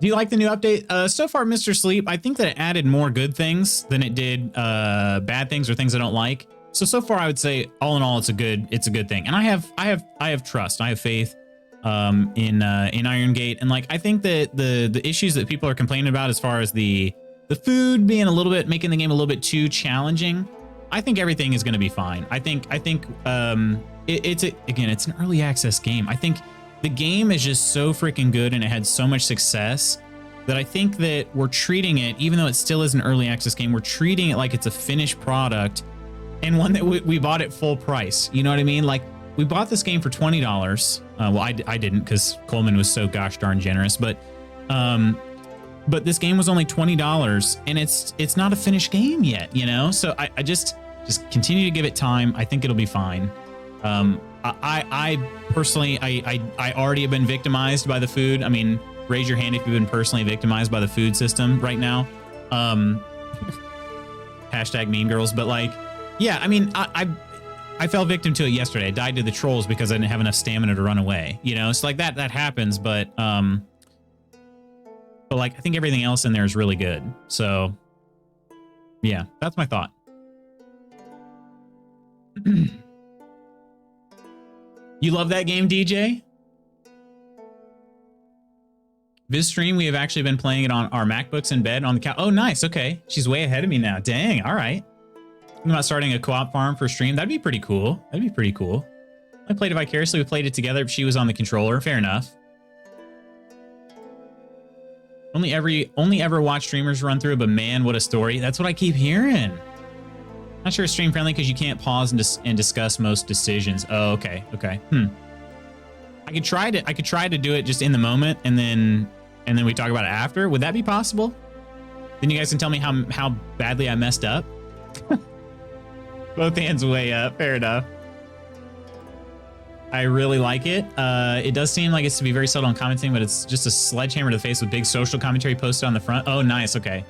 Do you like the new update? So far, Mr. Sleep, I think that it added more good things than it did bad things or things I don't like. So far, I would say all in all, it's a good thing. And I have trust. I have faith in Iron Gate. And like I think that the issues that people are complaining about as far as the food being making the game a little bit too challenging, I think everything is going to be fine. I think it's an early access game. I think the game is just so freaking good and it had so much success that I think that we're treating it, even though it still is an early access game, we're treating it like it's a finished product and one that we bought at full price. You know what I mean? Like we bought this game for $20. Well, I didn't because Coleman was so gosh darn generous, but this game was only $20 and it's not a finished game yet, you know? So I just continue to give it time. I think it'll be fine. I personally, I already have been victimized by the food. I mean, raise your hand if you've been personally victimized by the food system right now. Hashtag Mean Girls. But like, yeah, I mean, I fell victim to it yesterday. I died to the trolls because I didn't have enough stamina to run away. You know, it's like that happens. But like, I think everything else in there is really good. So yeah, that's my thought. You love that game, DJ? This stream, we have actually been playing it on our MacBooks in bed on the couch. Oh, nice. Okay. She's way ahead of me now. Dang. All right. Thinking about starting a co-op farm for stream. That'd be pretty cool. That'd be pretty cool. I played it vicariously. We played it together. She was on the controller. Fair enough. Only ever watch streamers run through, but man, what a story. That's what I keep hearing. Not sure it's stream friendly because you can't pause and discuss most decisions. Oh, okay. Okay. I could try to do it just in the moment and then we talk about it after. Would that be possible? Then you guys can tell me how badly I messed up. Both hands way up. Fair enough. I really like it. It does seem like it's to be very subtle in commenting, but it's just a sledgehammer to the face with big social commentary posted on the front. Oh, nice. Okay.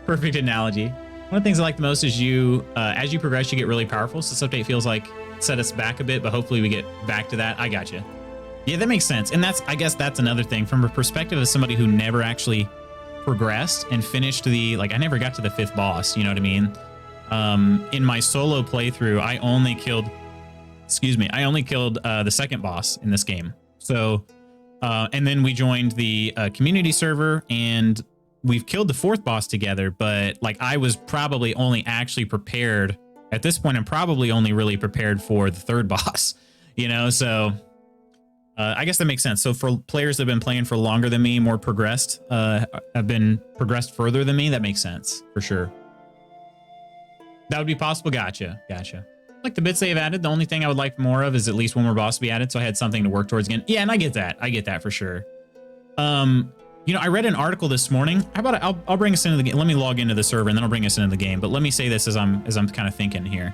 Perfect analogy. One of the things I like the most is as you progress, you get really powerful. So this update feels like set us back a bit, but hopefully we get back to that. I got you. Yeah, that makes sense. And I guess that's another thing from a perspective of somebody who never actually progressed and finished I never got to the 5th boss. You know what I mean? In my solo playthrough, I only killed the 2nd boss in this game. So, and then we joined the community server and we've killed the 4th boss together. But I was probably only actually prepared at this point. I'm probably only really prepared for the 3rd boss, so I guess that makes sense. So for players that have been playing for longer than me, more progressed, have been progressed further than me. That makes sense for sure. That would be possible. Gotcha. Like the bits they've added, the only thing I would like more of is at least one more boss to be added, so I had something to work towards again. Yeah, and I get that for sure. I read an article this morning. How about I'll bring us into the game. Let me log into the server and then I'll bring us into the game. But let me say this as I'm kind of thinking here.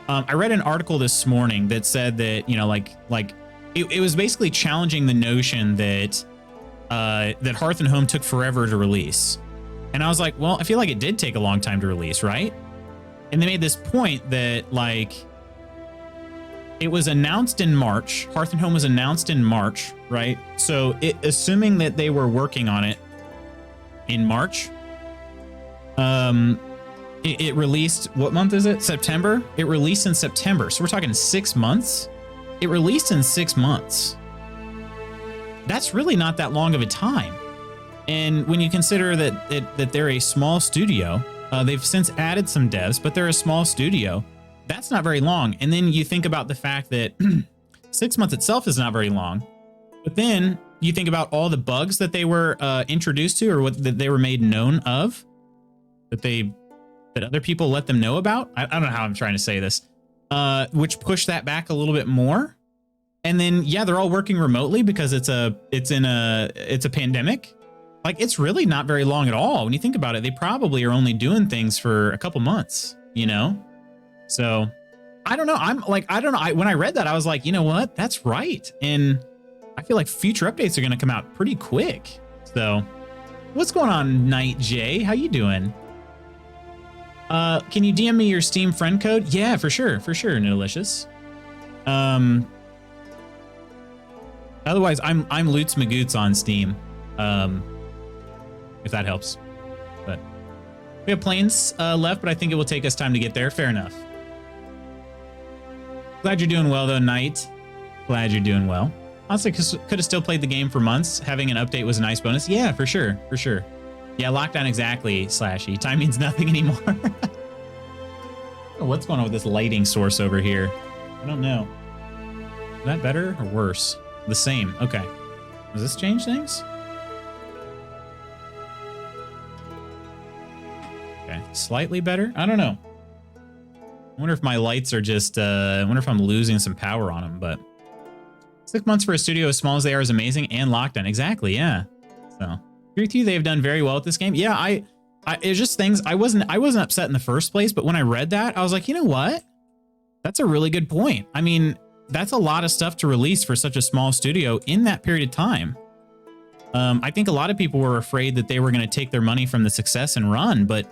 I read an article this morning that said that it was basically challenging the notion that that Hearth and Home took forever to release, and I was like, well, I feel like it did take a long time to release, right? And they made this point that it was announced in March. Hearth and Home was announced in March, right? So assuming that they were working on it in March, it released, what month is it? September? It released in September. So we're talking 6 months. It released in 6 months. That's really not that long of a time. And when you consider that they're a small studio, they've since added some devs, but they're a small studio. That's not very long. And then you think about the fact that 6 months itself is not very long. But then you think about all the bugs that they were introduced to, or that they were made known of, that other people let them know about. I don't know how I'm trying to say this, which pushed that back a little bit more. And then, yeah, they're all working remotely because it's a pandemic. It's really not very long at all. When you think about it, they probably are only doing things for a couple months, So I don't know. I don't know. When I read that, I was like, you know what? That's right. And I feel like future updates are going to come out pretty quick. So what's going on, Night J? How you doing? Can you DM me your Steam friend code? Yeah, for sure. For sure, Nidalicious. Otherwise, I'm Loots Magoots on Steam. If that helps. But we have planes left, but I think it will take us time to get there. Fair enough. Glad you're doing well, though, Knight. Glad you're doing well. Honestly, could have still played the game for months. Having an update was a nice bonus. Yeah, for sure. For sure. Yeah, lockdown exactly, Slashy. Time means nothing anymore. Oh, what's going on with this lighting source over here? I don't know. Is that better or worse? The same. Okay. Does this change things? Okay. Slightly better? I don't know. I wonder if my lights are just, I wonder if I'm losing some power on them, but 6 months for a studio as small as they are is amazing, and lockdown. Exactly, yeah. So, agree with you, they've done very well with this game. Yeah, it's just things, I wasn't upset in the first place, but when I read that, I was like, you know what? That's a really good point. I mean, that's a lot of stuff to release for such a small studio in that period of time. I think a lot of people were afraid that they were going to take their money from the success and run, but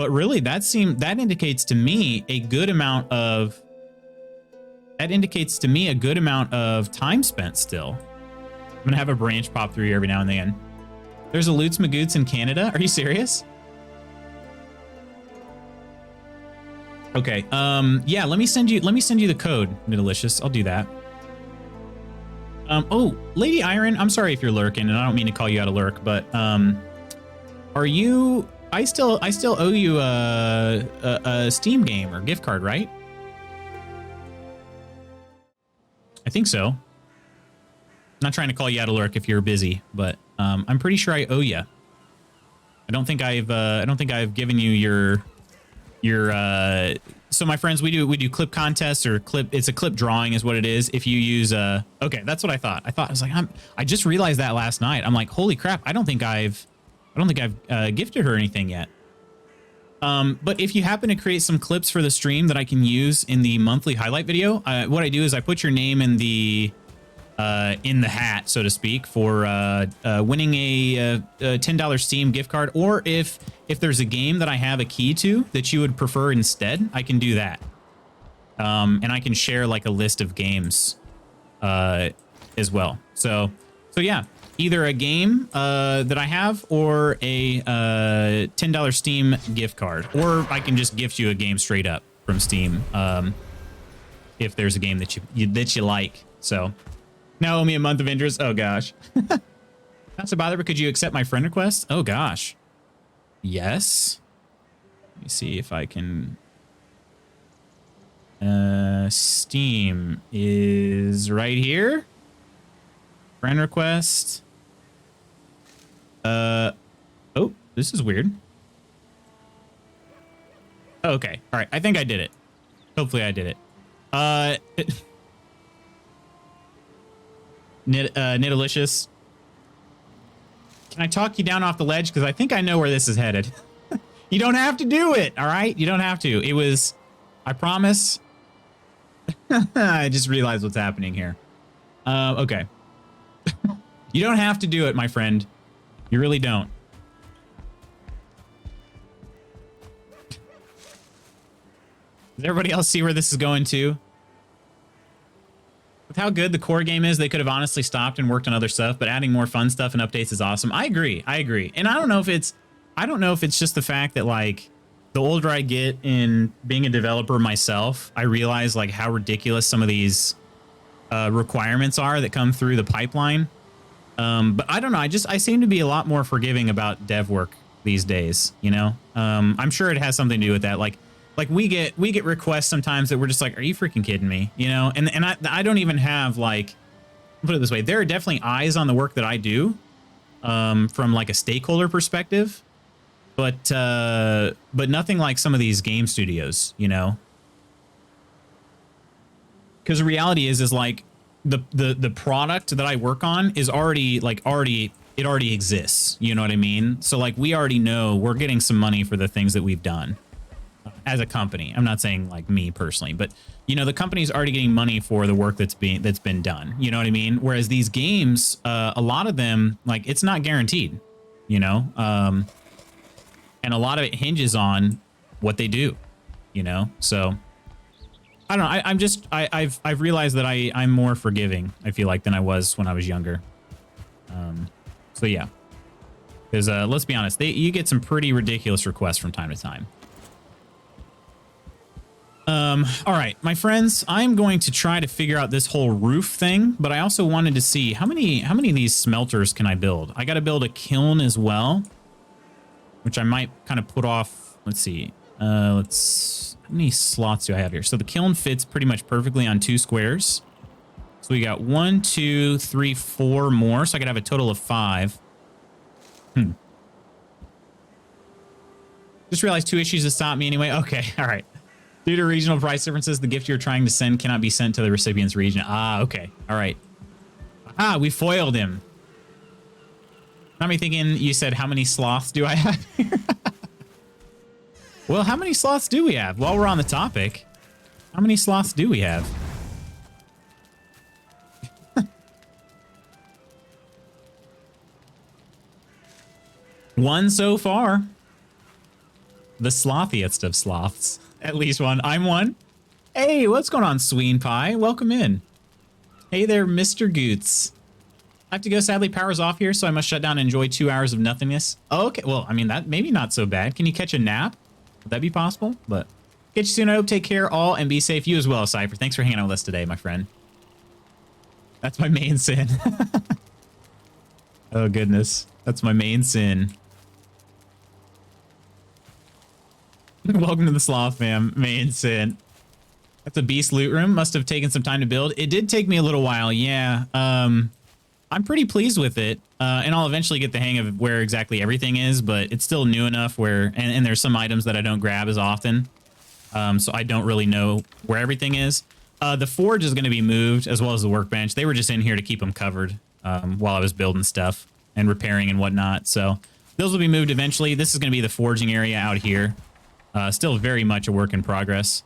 really that indicates to me a good amount of time spent still. I'm gonna have a branch pop through here every now and then. There's a Loots Magoots in Canada. Are you serious? Okay. Yeah, let me send you the code, Delicious. I'll do that. Oh, Lady Iron, I'm sorry if you're lurking, and I don't mean to call you out of lurk, but are you? I still owe you a Steam game or gift card, right? I think so. I'm not trying to call you out of lurk if you're busy, but I'm pretty sure I owe you. I don't think I've given you your so my friends, we do clip contests or clip. It's a clip drawing is what it is. If you use okay, that's what I thought. I was like, I just realized that last night. I'm like, holy crap! I don't think I've gifted her anything yet. But if you happen to create some clips for the stream that I can use in the monthly highlight video, what I do is I put your name in the hat, so to speak, for winning a $10 Steam gift card, or if there's a game that I have a key to that you would prefer instead, I can do that. And I can share like a list of games as well. So yeah, either a game that I have or a $10 Steam gift card, or I can just gift you a game straight up from Steam if there's a game that you like. So. Now owe me a month of interest. Oh, gosh. Not so bother, but could you accept my friend request? Oh, gosh. Yes. Let me see if I can... Steam is right here. Friend request. Oh, this is weird. Oh, okay. All right. I think I did it. Hopefully I did it. Nidalicious, can I talk you down off the ledge? Because I think I know where this is headed. You don't have to do it, all right? You don't have to. It was, I promise. I just realized what's happening here. Okay. You don't have to do it, my friend. You really don't. Does everybody else see where this is going to? With how good the core game is, they could have honestly stopped and worked on other stuff, but adding more fun stuff and updates is awesome. I agree. And I don't know if it's just the fact that, like, the older I get in being a developer myself, I realize like how ridiculous some of these requirements are that come through the pipeline. But I don't know. I seem to be a lot more forgiving about dev work these days, you know? I'm sure it has something to do with that. Like we get requests sometimes that we're just like, are you freaking kidding me? You know? And I don't even have, like, put it this way. There are definitely eyes on the work that I do, from like a stakeholder perspective, but nothing like some of these game studios, you know? Because the reality is like the product that I work on is already exists. You know what I mean? So like, we already know we're getting some money for the things that we've done. As a company, I'm not saying like me personally, but you know, the company's already getting money for the work that's been done. You know what I mean? Whereas these games, a lot of them, like, it's not guaranteed, you know, and a lot of it hinges on what they do, you know. So I don't know. I've realized that I'm more forgiving, I feel like, than I was when I was younger. So yeah, because let's be honest, you get some pretty ridiculous requests from time to time. All right, my friends, I'm going to try to figure out this whole roof thing, but I also wanted to see how many of these smelters can I build? I got to build a kiln as well, which I might kind of put off. Let's see. How many slots do I have here? So the kiln fits pretty much perfectly on 2 squares. So we got 1, 2, 3, 4 more. So I could have a total of 5. Just realized 2 issues that stopped me anyway. Okay. All right. Due to regional price differences, the gift you're trying to send cannot be sent to the recipient's region. Ah, okay. All right. Ah, we foiled him. Not me thinking you said, how many sloths do I have here? Well, how many sloths do we have? While we're on the topic, how many sloths do we have? One so far. The slothiest of sloths. At least one. I'm one. Hey, what's going on, Sween Pie? Welcome in. Hey there, Mr. Goots. I have to go. Sadly, power's off here, so I must shut down and enjoy 2 hours of nothingness. Okay, well, I mean, that maybe not so bad. Can you catch a nap? Would that be possible? But Get you soon. I hope. Take care all and be safe. You as well, Cypher. Thanks for hanging out with us today, my friend. That's my main sin. Oh, goodness. That's my main sin. Welcome to the Sloth, fam. Main sin. That's a beast loot room. Must have taken some time to build. It did take me a little while, yeah. I'm pretty pleased with it, and I'll eventually get the hang of where exactly everything is, but it's still new enough where, and there's some items that I don't grab as often, so I don't really know where everything is. The forge is going to be moved, as well as the workbench. They were just in here to keep them covered while I was building stuff and repairing and whatnot, so those will be moved eventually. This is going to be the forging area out here. Still very much a work in progress.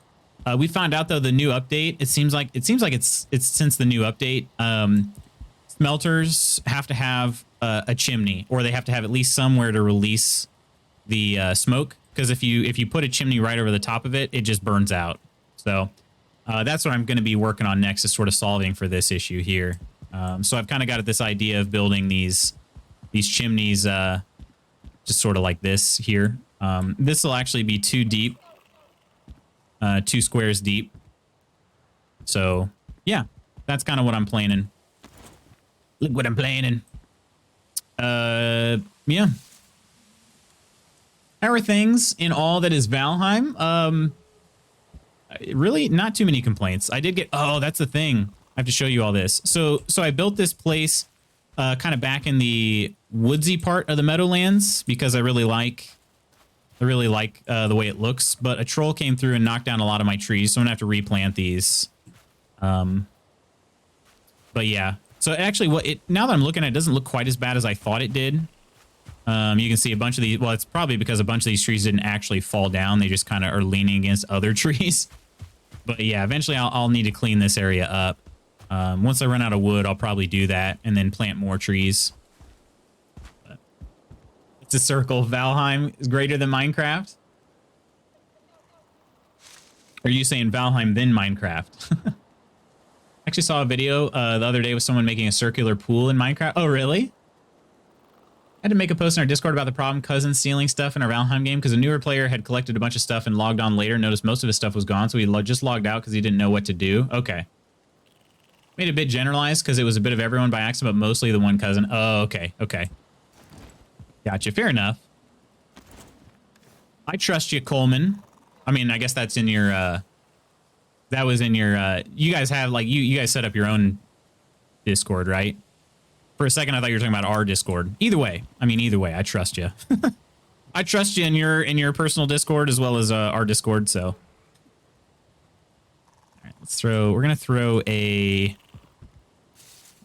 We found out though the new update. It seems like it's since the new update. Smelters have to have a chimney, or they have to have at least somewhere to release the smoke. Because if you put a chimney right over the top of it, it just burns out. So that's what I'm going to be working on next, is sort of solving for this issue here. So I've kind of got this idea of building these chimneys just sort of like this here. This will actually be 2 deep. 2 squares deep. So, yeah, that's kind of what I'm planning. Look what I'm planning. Yeah. How are things in all that is Valheim? Really, not too many complaints. I did get... Oh, that's the thing. I have to show you all this. So I built this place kind of back in the woodsy part of the Meadowlands because I really like the way it looks, but a troll came through and knocked down a lot of my trees, so I'm gonna have to replant these. But yeah, so actually now that I'm looking at it, doesn't look quite as bad as I thought it did. You can see a bunch of these, well, it's probably because a bunch of these trees didn't actually fall down. They just kind of are leaning against other trees. But yeah, eventually I'll need to clean this area up. Once I run out of wood, I'll probably do that and then plant more trees. It's a circle. Valheim is greater than Minecraft. Are you saying Valheim then Minecraft? Actually saw a video the other day with someone making a circular pool in Minecraft. Oh, really? I had to make a post in our Discord about the problem cousins stealing stuff in our Valheim game because a newer player had collected a bunch of stuff and logged on later, noticed most of his stuff was gone, so he just logged out because he didn't know what to do. Okay. Made it a bit generalized because it was a bit of everyone by accident, but mostly the one cousin. Oh, okay. Okay. Gotcha. Fair enough. I trust you, Coleman. I mean, I guess that's in your, that was in your, you guys have, like, you guys set up your own Discord, right? For a second, I thought you were talking about our Discord. Either way, I trust you. I trust you in your personal Discord as well as our Discord, so. All right, we're going to throw a,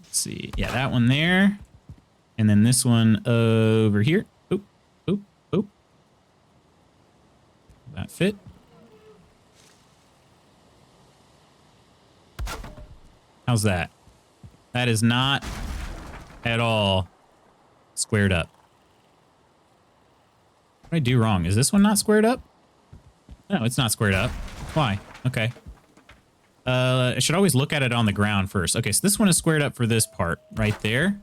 let's see. Yeah, that one there. And then this one over here. Oop, oop, oop. That fit. How's that? That is not at all squared up. What did I do wrong? Is this one not squared up? No, it's not squared up. Why? Okay. I should always look at it on the ground first. Okay, so this one is squared up for this part right there.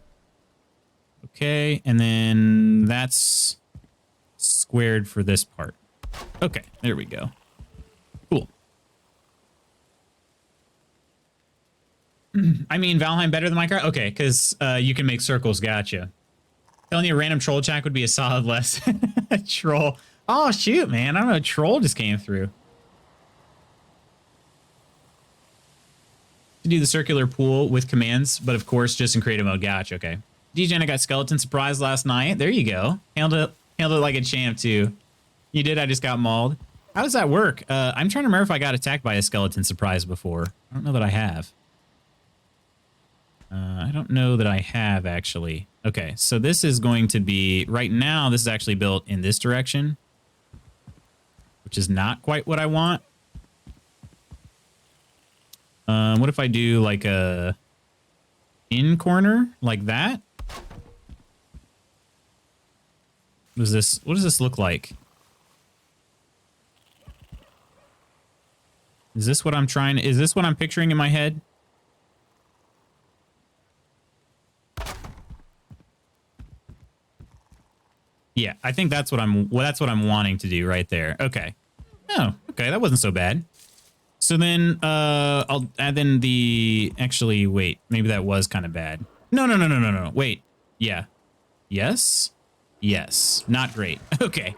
Okay, and then that's squared for this part. Okay, there we go. Cool. I mean, Valheim better than Minecraft? Okay, because you can make circles. Gotcha. Telling you a random troll chat would be a solid lesson. Troll. Oh, shoot, man. I don't know. A troll just came through. To do the circular pool with commands, but of course, just in creative mode. Gotcha. Okay. DJ, I got skeleton surprise last night. There you go. Handled it like a champ too. You did. I just got mauled. How does that work? I'm trying to remember if I got attacked by a skeleton surprise before. I don't know that I have. I don't know that I have actually. Okay, so this is going to be right now. This is actually built in this direction, which is not quite what I want. What if I do like a in corner like that? What does this look like? Is this what I'm picturing in my head? Yeah, I think that's what I'm wanting to do right there. Okay. Oh, Okay, that wasn't so bad. So then I'll add in the... Actually, wait. Maybe that was kind of bad. No. Wait. Yeah. Yes? Yes. Not great. Okay.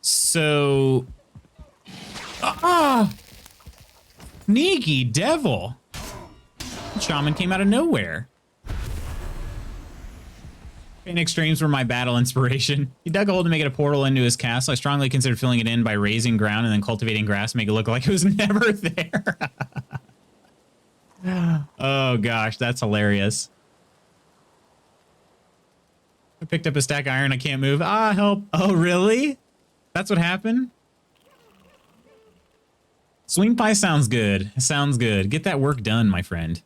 So... Sneaky devil. Shaman came out of nowhere. Pain Extremes were my battle inspiration. He dug a hole to make it a portal into his castle. I strongly considered filling it in by raising ground and then cultivating grass to make it look like it was never there. Oh gosh, that's hilarious. I picked up a stack of iron. I can't move. Ah, help. Oh, really? That's what happened? Swing pie sounds good. Sounds good. Get that work done, my friend.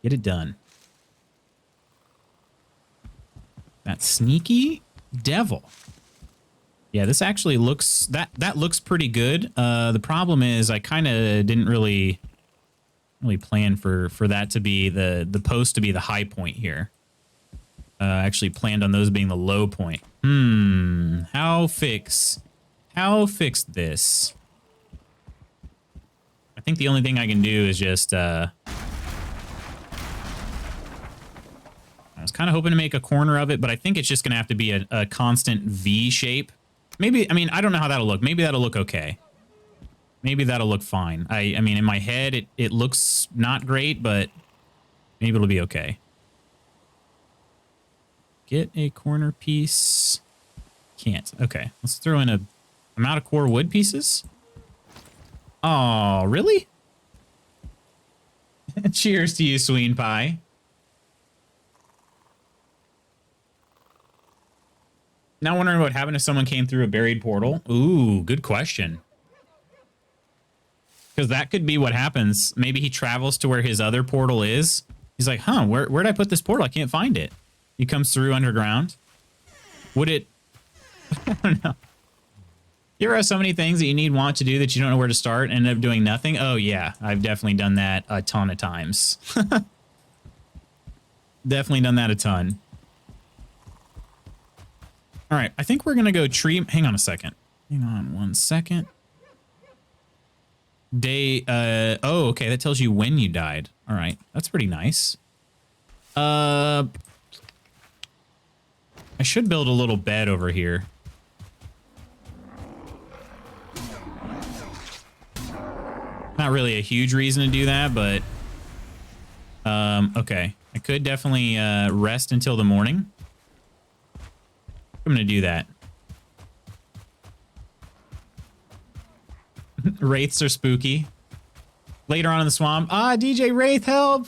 Get it done. That sneaky devil. Yeah, this actually looks... That looks pretty good. The problem is I kind of didn't really plan for that to be the post to be the high point here. Actually planned on those being the low point. How fix this? I think the only thing I can do is just I was kind of hoping to make a corner of it, but I think it's just going to have to be a constant V shape. Maybe, I mean, I don't know how that'll look. Maybe that'll look okay. Maybe that'll look fine. I mean, in my head, it looks not great, but maybe it'll be okay. Get a corner piece. Can't. Okay, let's throw in a amount of core wood pieces. Oh, really? Cheers to you, Sween Pie. Now wondering what happened if someone came through a buried portal. Ooh, good question. Because that could be what happens. Maybe he travels to where his other portal is. He's like, huh, where'd I put this portal? I can't find it. He comes through underground. Would it... I don't know. You ever have so many things that you want to do that you don't know where to start and end up doing nothing? Oh, yeah. I've definitely done that a ton of times. Definitely done that a ton. All right. I think we're going to go tree... Hang on a second. Hang on 1 second. Day... oh, okay. That tells you when you died. All right. That's pretty nice. I should build a little bed over here. Not really a huge reason to do that, but okay. I could definitely rest until the morning. I'm gonna do that. Wraiths are spooky. Later on in the swamp. Ah, DJ Wraith, help!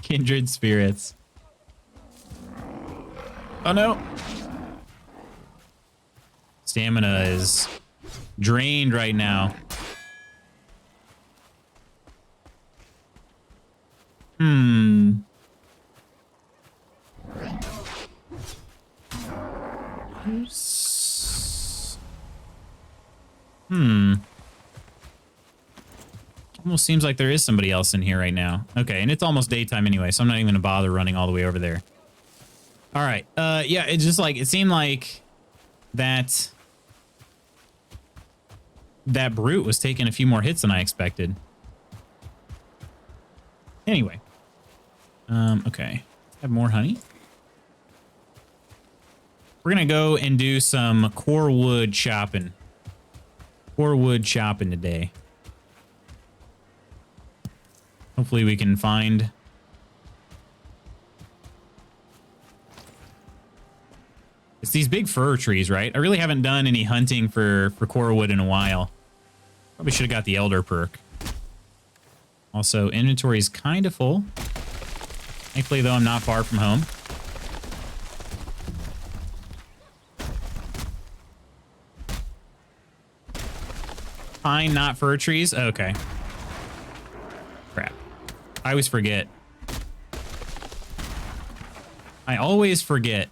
Kindred spirits. Oh no! Stamina is drained right now. Almost seems like there is somebody else in here right now. Okay, and it's almost daytime anyway, so I'm not even gonna bother running all the way over there. All right. Yeah, it's just like it seemed like that brute was taking a few more hits than I expected. Anyway. Okay. Have more honey. We're gonna go and do some core wood chopping. Core wood chopping today. Hopefully we can find... It's these big fir trees, right? I really haven't done any hunting for core wood in a while. Probably should have got the elder perk. Also, inventory is kind of full. Thankfully, though, I'm not far from home. Pine, not fir trees? Okay. Crap. I always forget. I always forget.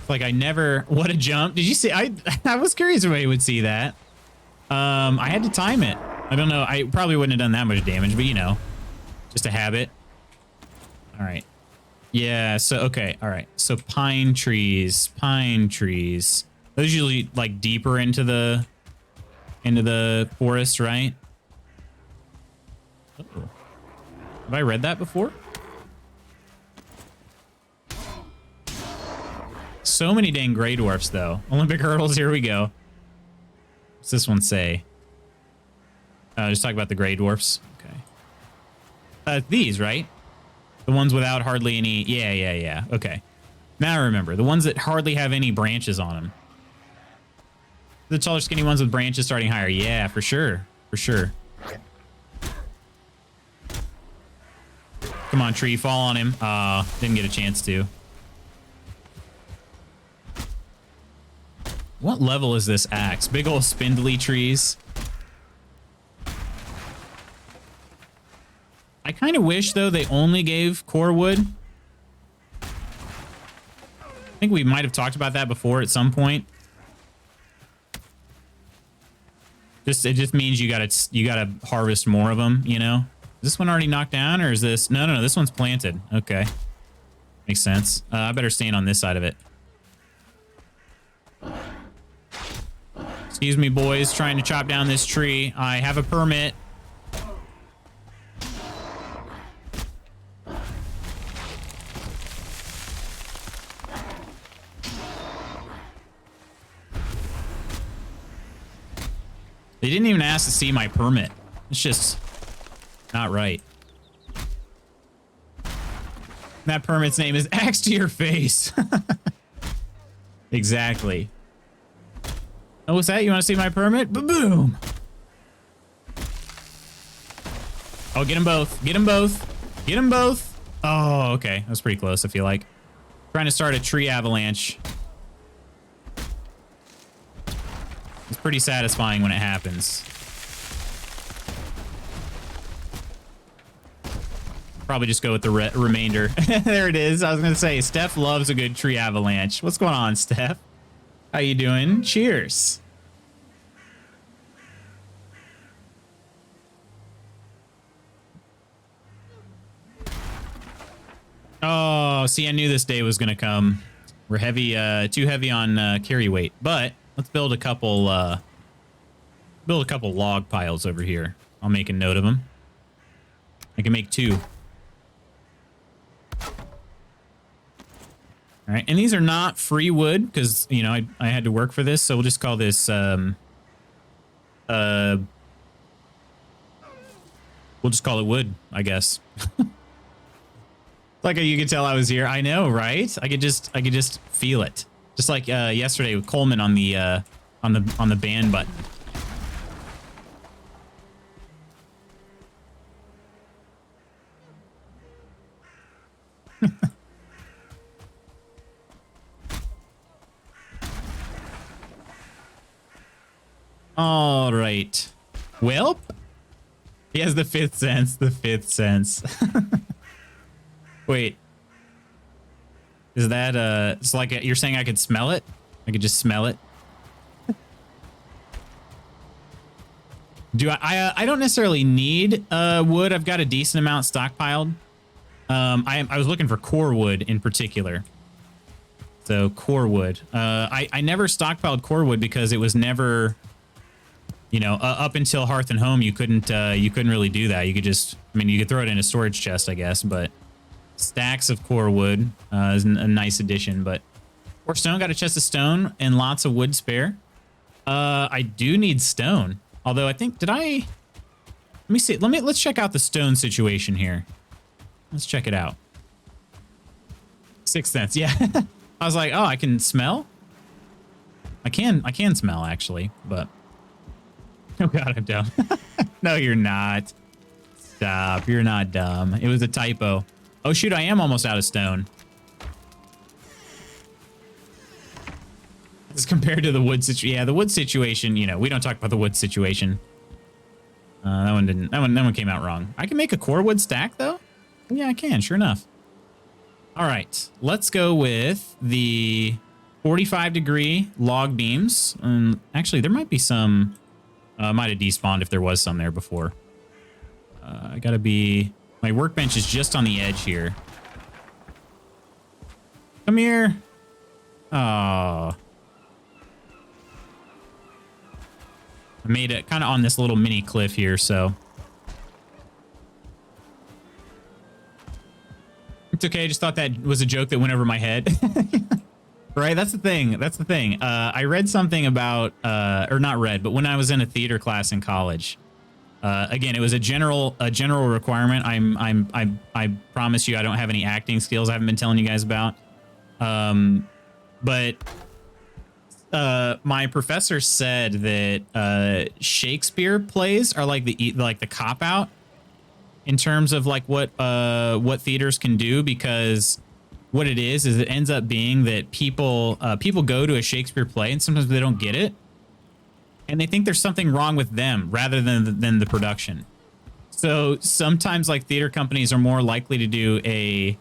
Like I never... What a jump. Did you see? I was curious if I would see that. I had to time it. I don't know. I probably wouldn't have done that much damage, but you know. Just a habit. All right. Yeah, so, okay, all right. So pine trees, pine trees. Those usually, like, deeper into the forest, right? Uh-oh. Have I read that before? So many dang gray dwarfs, though. Olympic hurdles, here we go. What's this one say? Just talk about the gray dwarfs. Okay. These, right? The ones without hardly any... Yeah. Okay. Now I remember. The ones that hardly have any branches on them. The taller, skinny ones with branches starting higher. Yeah, for sure. For sure. Come on, tree. Fall on him. Didn't get a chance to. What level is this axe? Big old spindly trees. I kind of wish, though, they only gave core wood. I think we might have talked about that before at some point. It just means you gotta harvest more of them, you know? Is this one already knocked down, or is this... No, this one's planted. Okay. Makes sense. I better stand on this side of it. Excuse me, boys. Trying to chop down this tree. I have a permit. They didn't even ask to see my permit. It's just not right. That permit's name is Axe to Your Face. Exactly. Oh, what's that? You want to see my permit? Boom! Oh, get them both. Get them both. Get them both. Oh, okay. That was pretty close, I feel like. Trying to start a tree avalanche. It's pretty satisfying when it happens. Probably just go with the remainder. There it is. I was going to say, Steph loves a good tree avalanche. What's going on, Steph? How you doing? Cheers. Oh, see, I knew this day was going to come. We're heavy, too heavy on carry weight, but let's build a couple log piles over here. I'll make a note of them. I can make 2. All right, and these are not free wood because, you know, I had to work for this, so we'll just call this, we'll just call it wood, I guess. Like you could tell I was here. I know, right? I could just feel it. Just like yesterday with Coleman on the ban button. All right. Well, he has the 5th sense. The 5th sense. Wait. Is that it's like you're saying I could smell it? I could just smell it. Do I don't necessarily need wood. I've got a decent amount stockpiled. I was looking for core wood in particular. So core wood. I never stockpiled core wood because it was never, you know, up until Hearth and Home, you couldn't really do that. You could just, I mean, you could throw it in a storage chest, I guess, but stacks of core wood is a nice addition. But or stone, got a chest of stone and lots of wood spare. I do need stone, although I think let me see. Let's check out the stone situation here. Let's check it out. 6th sense, yeah. I was like, oh, I can smell. I can smell actually, but oh god, I'm dumb. No, you're not. Stop. You're not dumb. It was a typo. Oh shoot, I am almost out of stone. As compared to the wood situation, yeah, the wood situation. You know, we don't talk about the wood situation. That one didn't. That one came out wrong. I can make a core wood stack though. Yeah, I can. Sure enough. All right, let's go with the 45-degree log beams. Actually, there might be some. Might have despawned if there was some there before. I gotta be. My workbench is just on the edge here. Come here. Oh. I made it kind of on this little mini cliff here, so. It's okay. I just thought that was a joke that went over my head. Right? That's the thing. That's the thing. I read something about, or not read, but when I was in a theater class in college, again, it was a general requirement. I promise you, I don't have any acting skills I haven't been telling you guys about. But my professor said that Shakespeare plays are like the cop out in terms of like what theaters can do, because what it is it ends up being that people go to a Shakespeare play and sometimes they don't get it, and they think there's something wrong with them rather than the production. So sometimes like theater companies are more likely to do a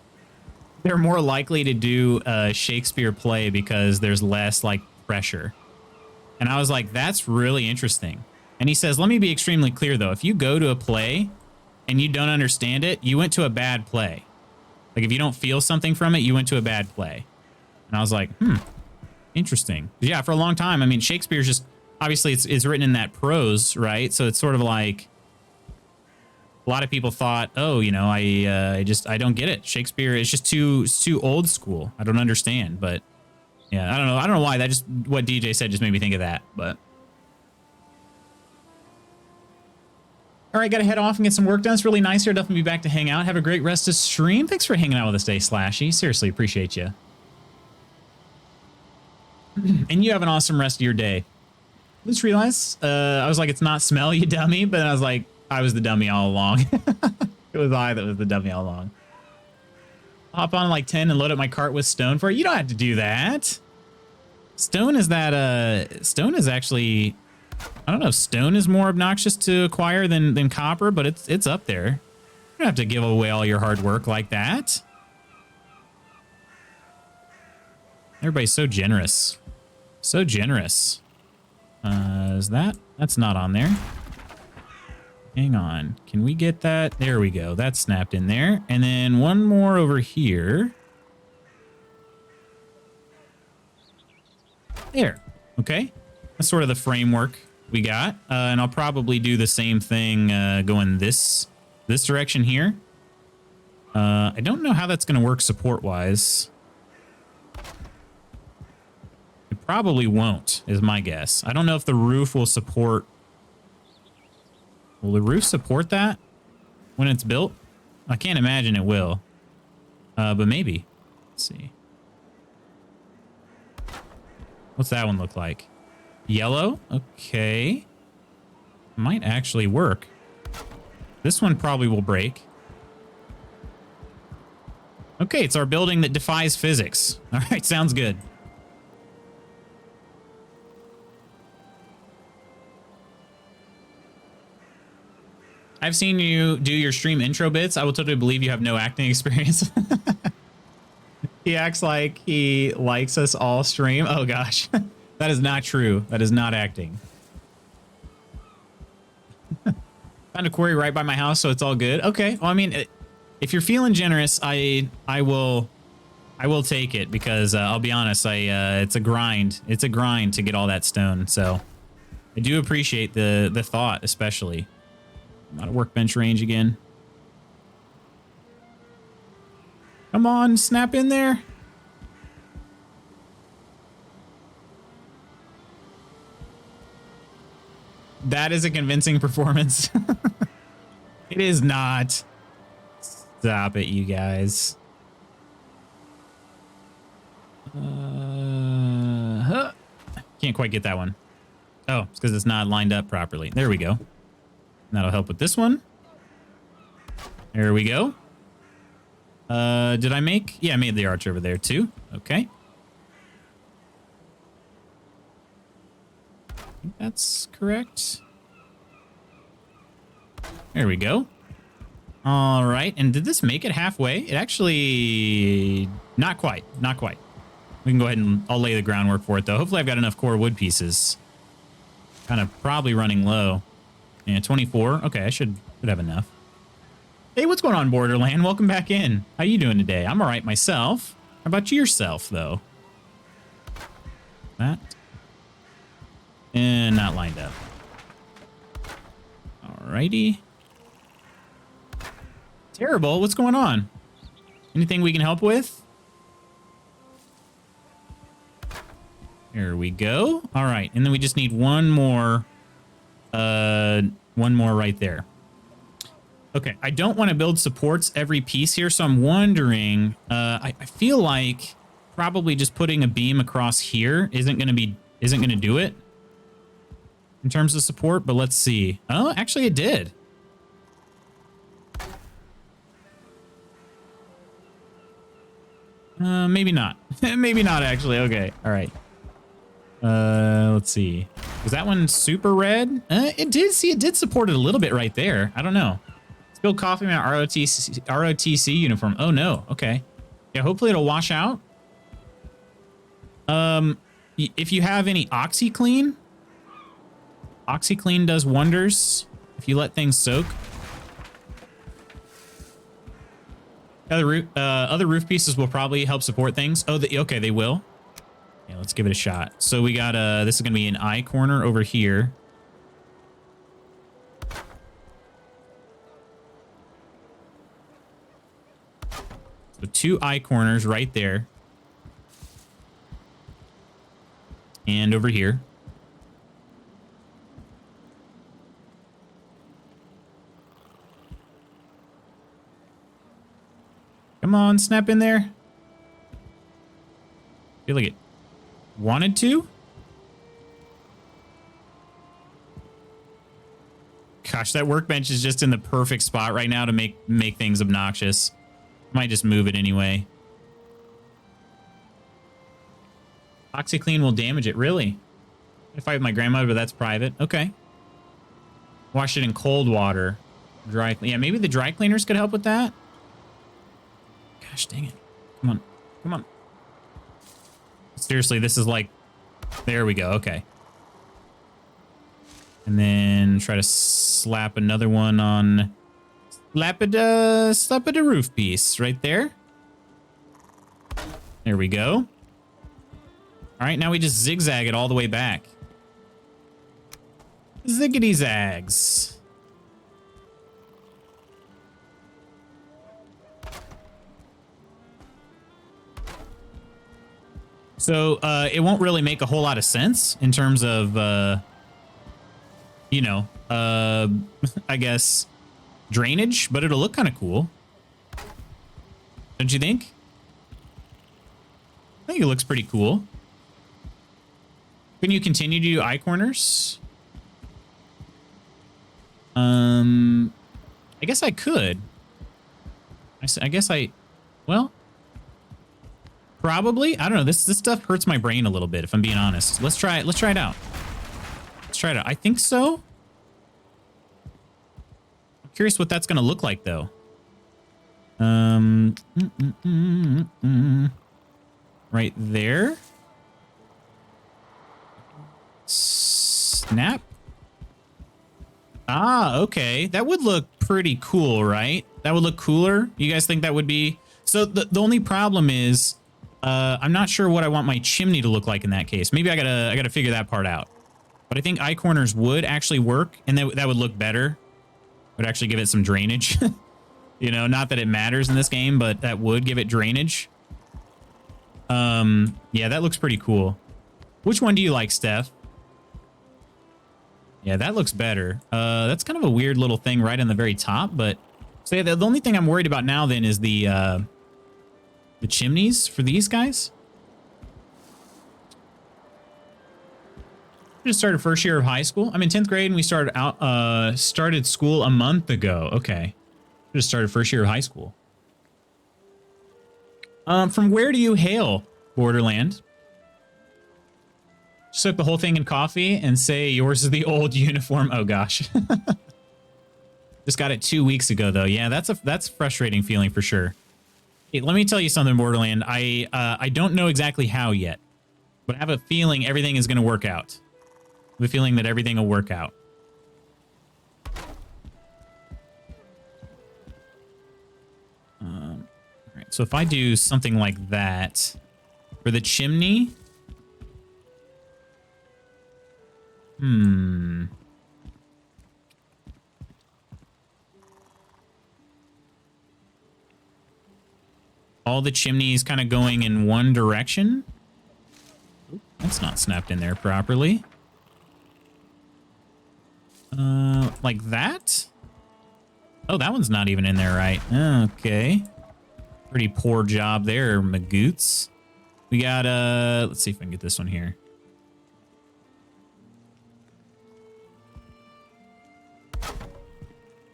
Shakespeare play because there's less like pressure. And I was like, that's really interesting. And he says, let me be extremely clear though. If you go to a play and you don't understand it, you went to a bad play. Like if you don't feel something from it, you went to a bad play. And I was like, interesting. Yeah, for a long time, I mean, Shakespeare's just, obviously it's written in that prose, right? So it's sort of like, a lot of people thought, oh, you know, I don't get it. Shakespeare is just too old school. I don't understand. But yeah, I don't know why. That just, what DJ said just made me think of that. But all right, got to head off and get some work done. It's really nice here. Definitely be back to hang out. Have a great rest of stream. Thanks for hanging out with us today, Slashy. Seriously, appreciate you. And you have an awesome rest of your day. Just realized, I was like, it's not smell, you dummy. But then I was like, I was the dummy all along. It was I that was the dummy all along. Hop on like 10 and load up my cart with stone for it. You don't have to do that. Stone is that, stone is actually, I don't know if stone is more obnoxious to acquire than copper, but it's up there. You don't have to give away all your hard work like that. Everybody's so generous. So generous. That's not on there. Hang on. Can we get that? There we go. That's snapped in there. And then one more over here. There. Okay. That's sort of the framework we got. And I'll probably do the same thing going this direction here. I don't know how that's going to work support-wise. It probably won't, is my guess. I don't know if the roof will support... Will the roof support that when it's built? I can't imagine it will. But maybe. Let's see. What's that one look like? Yellow? Okay. Might actually work. This one probably will break. Okay, it's our building that defies physics. All right, sounds good. I've seen you do your stream intro bits. I will totally believe you have no acting experience. He acts like he likes us all stream. Oh, gosh. That is not true. That is not acting. Found a quarry right by my house, so it's all good. Okay. Well, I mean, if you're feeling generous, I will take it because I'll be honest. It's a grind. It's a grind to get all that stone. So I do appreciate the thought, especially. I'm out of workbench range again. Come on, snap in there. That is a convincing performance. It is not. Stop it, you guys. Can't quite get that one. Oh, it's because it's not lined up properly. There we go. That'll help with this one. There we go. Did I make? Yeah, I made the arch over there too. Okay. I think that's correct. There we go. All right. And did this make it halfway? It actually... Not quite. Not quite. We can go ahead and I'll lay the groundwork for it, though. Hopefully I've got enough core wood pieces. Kind of probably running low. Yeah, 24. Okay, I should have enough. Hey, what's going on, Borderland? Welcome back in. How you doing today? I'm all right myself. How about yourself, though? That. And not lined up. Alrighty. Terrible. What's going on? Anything we can help with? Here we go. All right. And then we just need one more right there. Okay. I don't want to build supports every piece here, so I'm wondering, I feel like probably just putting a beam across here isn't going to do it in terms of support, but let's see. Oh, actually it did. Maybe not. Maybe not, actually. Okay. All right. Let's see. Was that one super red? It did support it a little bit right there. I don't know. Let's build Coffee Man ROTC uniform. Oh, no. Okay. Yeah, hopefully it'll wash out. If you have any OxyClean does wonders if you let things soak. Other roof pieces will probably help support things. Oh, okay, they will. Yeah, let's give it a shot. So we got this is gonna be an eye corner over here. So 2 eye corners right there. And over here. Come on, snap in there. Feel like it wanted to. Gosh, that workbench is just in the perfect spot right now to make things obnoxious. Might just move it anyway. OxyClean will damage it, really? I fight with my grandmother, but that's private. Okay. Wash it in cold water. Dry. Yeah, maybe the dry cleaners could help with that. Gosh dang it. Come on. Come on. Seriously, this is like... There we go. Okay. And then try to slap another one on... Slap it a roof piece right there. There we go. All right, now we just zigzag it all the way back. Ziggity zags. So it won't really make a whole lot of sense in terms of, you know, I guess drainage, but it'll look kind of cool. Don't you think? I think it looks pretty cool. Can you continue to do eye corners? I guess I could. I guess well, probably. I don't know. This stuff hurts my brain a little bit, if I'm being honest. Let's try it. Let's try it out. Let's try it out. I think so. I'm curious what that's going to look like, though. Right there. Snap. Ah, okay. That would look pretty cool, right? That would look cooler. You guys think that would be... So the only problem is I'm not sure what I want my chimney to look like in that case. Maybe I gotta figure that part out. But I think eye corners would actually work, and that would look better. Would actually give it some drainage. You know, not that it matters in this game, but that would give it drainage. Yeah, that looks pretty cool. Which one do you like, Steph? Yeah, that looks better. That's kind of a weird little thing right on the very top, but so yeah, the only thing I'm worried about now then is the chimneys for these guys. I just started first year of high school. I'm in 10th grade and we started school a month ago. Okay. Just started first year of high school. From where do you hail, Borderland? Soak the whole thing in coffee and say yours is the old uniform. Oh gosh. Just got it 2 weeks ago though. Yeah, that's a frustrating feeling for sure. Hey, let me tell you something, Borderland. I don't know exactly how yet, but I have a feeling everything is going to work out. I have a feeling that everything will work out. So if I do something like that for the chimney, all the chimneys kind of going in one direction. That's not snapped in there properly. Like that? Oh, that one's not even in there right. Okay. Pretty poor job there, Magoots. We got, let's see if I can get this one here.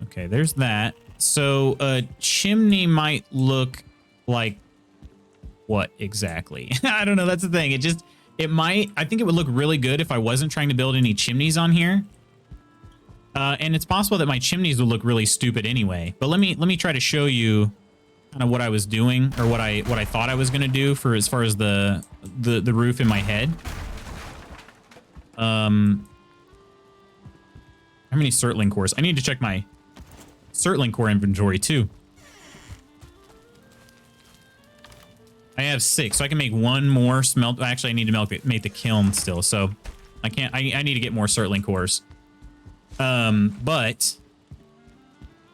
Okay, there's that. So a chimney might look like what exactly? I don't know. That's the thing. I think it would look really good if I wasn't trying to build any chimneys on here. And it's possible that my chimneys would look really stupid anyway. But let me try to show you kind of what I was doing, or what I thought I was going to do for as far as the roof in my head. How many Surtling cores? I need to check my Surtling core inventory too. I have 6, so I can make one more smelt. Actually, I need to make the kiln still, so I can't. I need to get more Surtling cores. But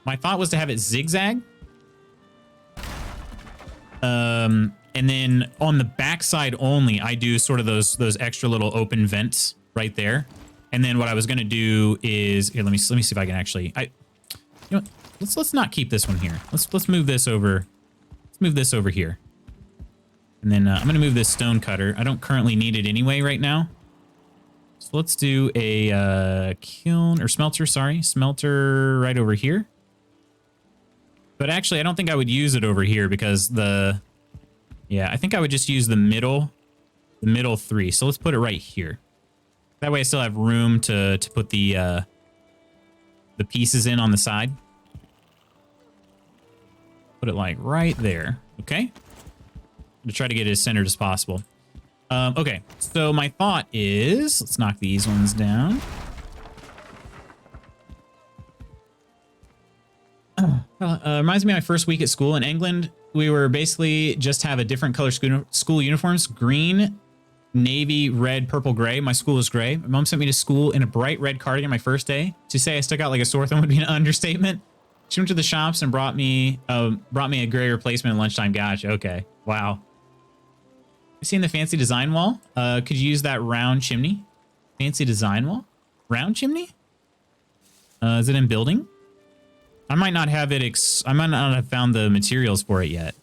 my thought was to have it zigzag. And then on the backside only, I do sort of those extra little open vents right there. And then what I was gonna do is here. Let me see if I can actually. You know what? Let's not keep this one here. Let's move this over. Let's move this over here. And then I'm gonna move this stone cutter. I don't currently need it anyway right now. So let's do a kiln or smelter. Sorry, smelter right over here. But actually, I don't think I would use it over here because yeah, I think I would just use the middle 3. So let's put it right here. That way I still have room to put the pieces in on the side. Put it like right there. Okay. To try to get it as centered as possible. Okay, so my thought is, let's knock these ones down. Reminds me of my first week at school in England. We were basically just have a different color school uniforms: green, navy, red, purple, gray. My school was gray. My mom sent me to school in a bright red cardigan my first day. To say I stuck out like a sore thumb would be an understatement. She went to the shops and brought me a gray replacement at lunchtime. Gosh, okay, wow. You seen the fancy design wall? Could you use that round chimney? Fancy design wall? Round chimney? Is it in building? I might not have it. I might not have found the materials for it yet.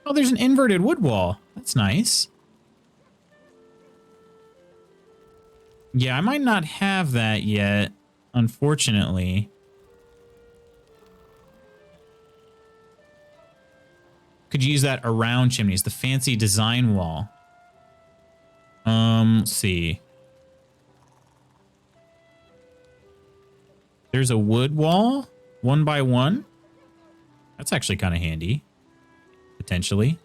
Oh, there's an inverted wood wall. That's nice. Yeah, I might not have that yet, unfortunately. Could use that around chimneys, the fancy design wall. Let's see. There's a wood wall, 1 by 1. That's actually kind of handy, potentially.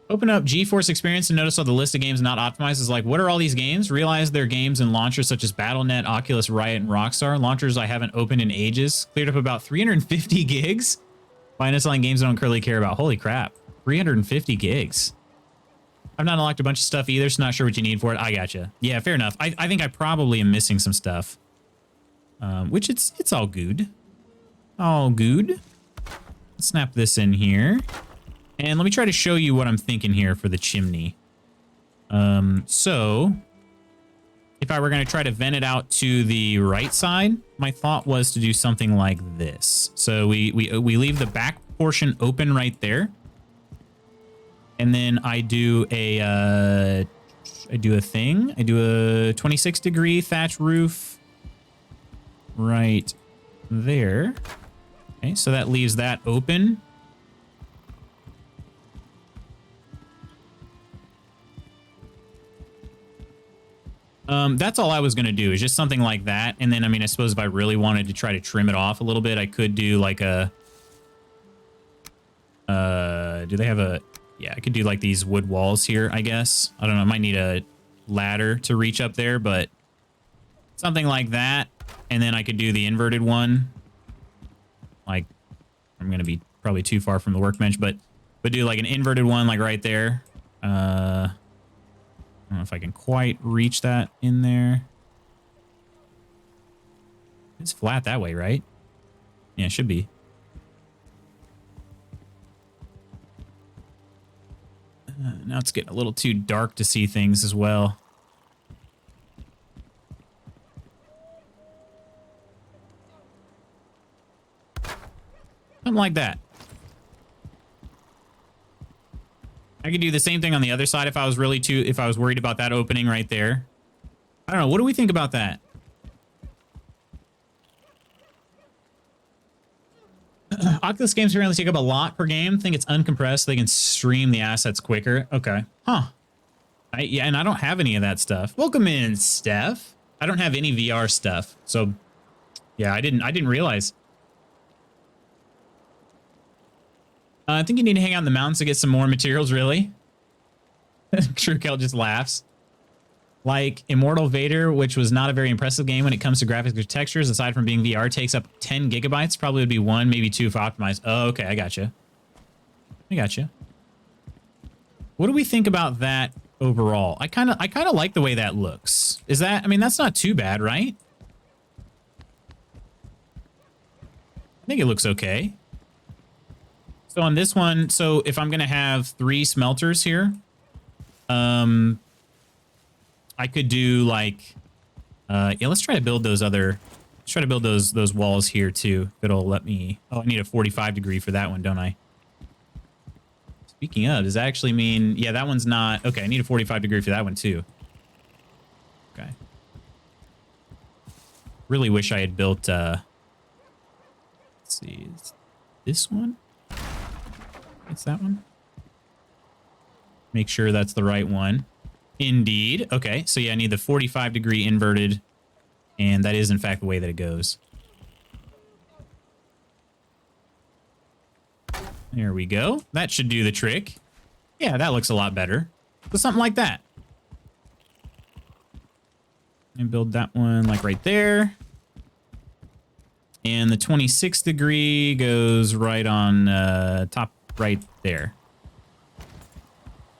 Open up GeForce Experience and notice all the list of games not optimized is like, what are all these games? Realize they're games and launchers such as Battle.net, Oculus, Riot, and Rockstar. Launchers I haven't opened in ages. Cleared up about 350 gigs. By installing games I don't currently care about. Holy crap. 350 gigs. I've not unlocked a bunch of stuff either, so not sure what you need for it. I gotcha. Yeah, fair enough. I think I probably am missing some stuff. Which it's all good. All good. Let's snap this in here. And let me try to show you what I'm thinking here for the chimney. So if I were going to try to vent it out to the right side, my thought was to do something like this. So we leave the back portion open right there. And then I do a 26-degree thatch roof right there. Okay, so that leaves that open. That's all I was going to do, is just something like that. And then, I mean, I suppose if I really wanted to try to trim it off a little bit, I could do like a, do they have a, yeah, I could do like these wood walls here, I guess. I don't know. I might need a ladder to reach up there, but something like that. And then I could do the inverted one like I'm going to be probably too far from the workbench, but do like an inverted one like right there. I don't know if I can quite reach that in there. It's flat that way, right? Yeah, it should be. Now it's getting a little too dark to see things as well. Something like that. I could do the same thing on the other side if I was worried about that opening right there. I don't know. What do we think about that? Oculus games apparently take up a lot per game. Think it's uncompressed so they can stream the assets quicker. Okay. Huh. Yeah, and I don't have any of that stuff. Welcome in, Steph. I don't have any VR stuff. So, yeah, I didn't realize. I think you need to hang out in the mountains to get some more materials, really. Truekel just laughs. Like Immortal Vader, which was not a very impressive game when it comes to graphics or textures, aside from being VR, takes up 10 gigabytes. Probably would be 1, maybe 2 if optimized. Oh, okay, I gotcha. What do we think about that overall? I kind of like the way that looks. Is that, I mean, that's not too bad, right? I think it looks okay. So on this one, so if I'm going to have 3 smelters here, I could do like, yeah, let's try to build those those walls here too. It'll let me, oh, I need a 45 degree for that one, don't I? Speaking of, does that actually mean, yeah, that one's not, okay, I need a 45 degree for that one too. Okay. Really wish I had built, let's see, is this one? It's that one. Make sure that's the right one. Indeed. Okay, so yeah, I need the 45 degree inverted, and that is in fact the way that it goes. There we go. That should do the trick. Yeah, that looks a lot better. So something like that. And build that one like right there. And the 26 degree goes right on top right there.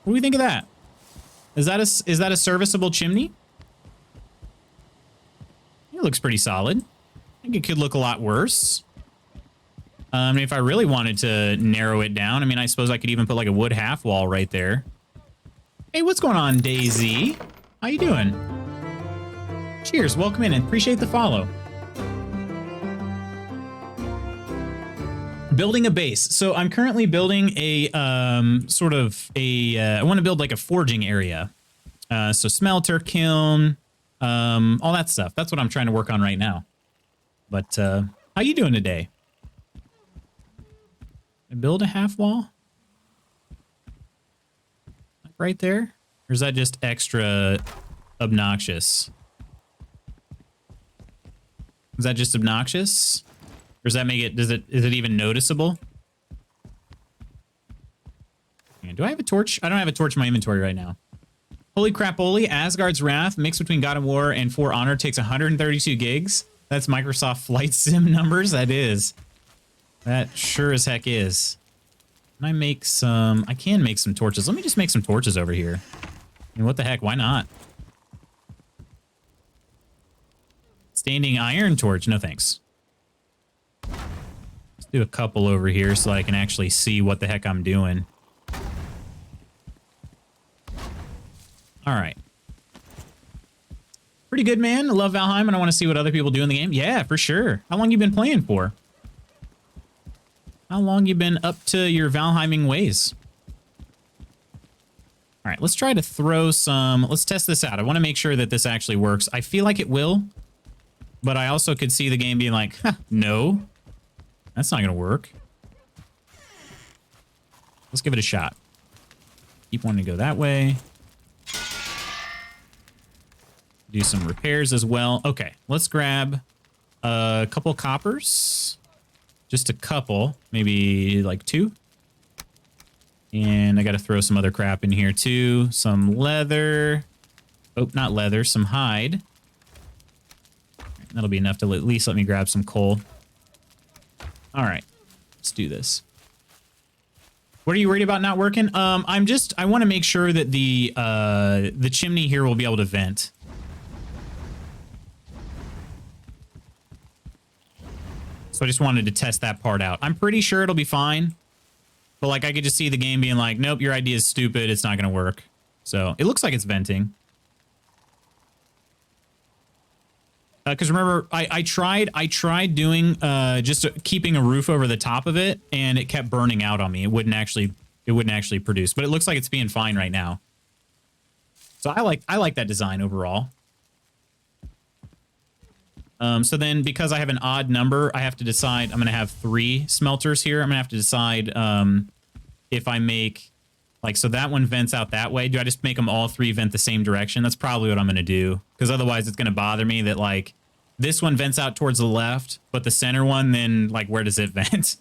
What do we think of that? Is that a serviceable chimney? It looks pretty solid. I think it could look a lot worse. If I really wanted to narrow it down, I mean, I suppose I could even put like a wood half wall right there. Hey, what's going on, Daisy? How you doing? Cheers, welcome in, and appreciate the follow. Building a base. So I'm currently building a I want to build like a forging area. So smelter, kiln, all that stuff. That's what I'm trying to work on right now. But how you doing today? I build a half wall? Like right there? Or is that just extra obnoxious? Is that just obnoxious? Or does that make it, is it even noticeable? Do I have a torch? I don't have a torch in my inventory right now. Holy crap-oly, Asgard's Wrath mixed between God of War and For Honor takes 132 gigs. That's Microsoft Flight Sim numbers? That is. That sure as heck is. Can I make some, I can make some torches. Let me just make some torches over here. I mean, what the heck, why not? Standing iron torch, no thanks. Let's do a couple over here so I can actually see what the heck I'm doing. All right. Pretty good, man. I love Valheim, and I want to see what other people do in the game. Yeah, for sure. How long you been playing for? How long you been up to your Valheiming ways? All right, let's try to throw some... Let's test this out. I want to make sure that this actually works. I feel like it will, but I also could see the game being like, no, that's not going to work. Let's give it a shot. Keep wanting to go that way. Do some repairs as well. Okay, let's grab a couple coppers. Just a couple, maybe like 2. And I got to throw some other crap in here too. Some leather. Oh, not leather, some hide. That'll be enough to at least let me grab some coal. All right. Let's do this. What are you worried about not working? I want to make sure that the chimney here will be able to vent. So I just wanted to test that part out. I'm pretty sure it'll be fine. But like I could just see the game being like, nope, your idea is stupid. It's not going to work. So it looks like it's venting. Because remember, I tried doing just keeping a roof over the top of it, and it kept burning out on me. It wouldn't actually produce. But it looks like it's being fine right now. So I like that design overall. So then, because I have an odd number, I have to decide. I'm going to have 3 smelters here. I'm going to have to decide if I make, like, so that one vents out that way. Do I just make them all 3 vent the same direction? That's probably what I'm going to do. Because otherwise, it's going to bother me that, like, this one vents out towards the left, but the center one, then, like, where does it vent?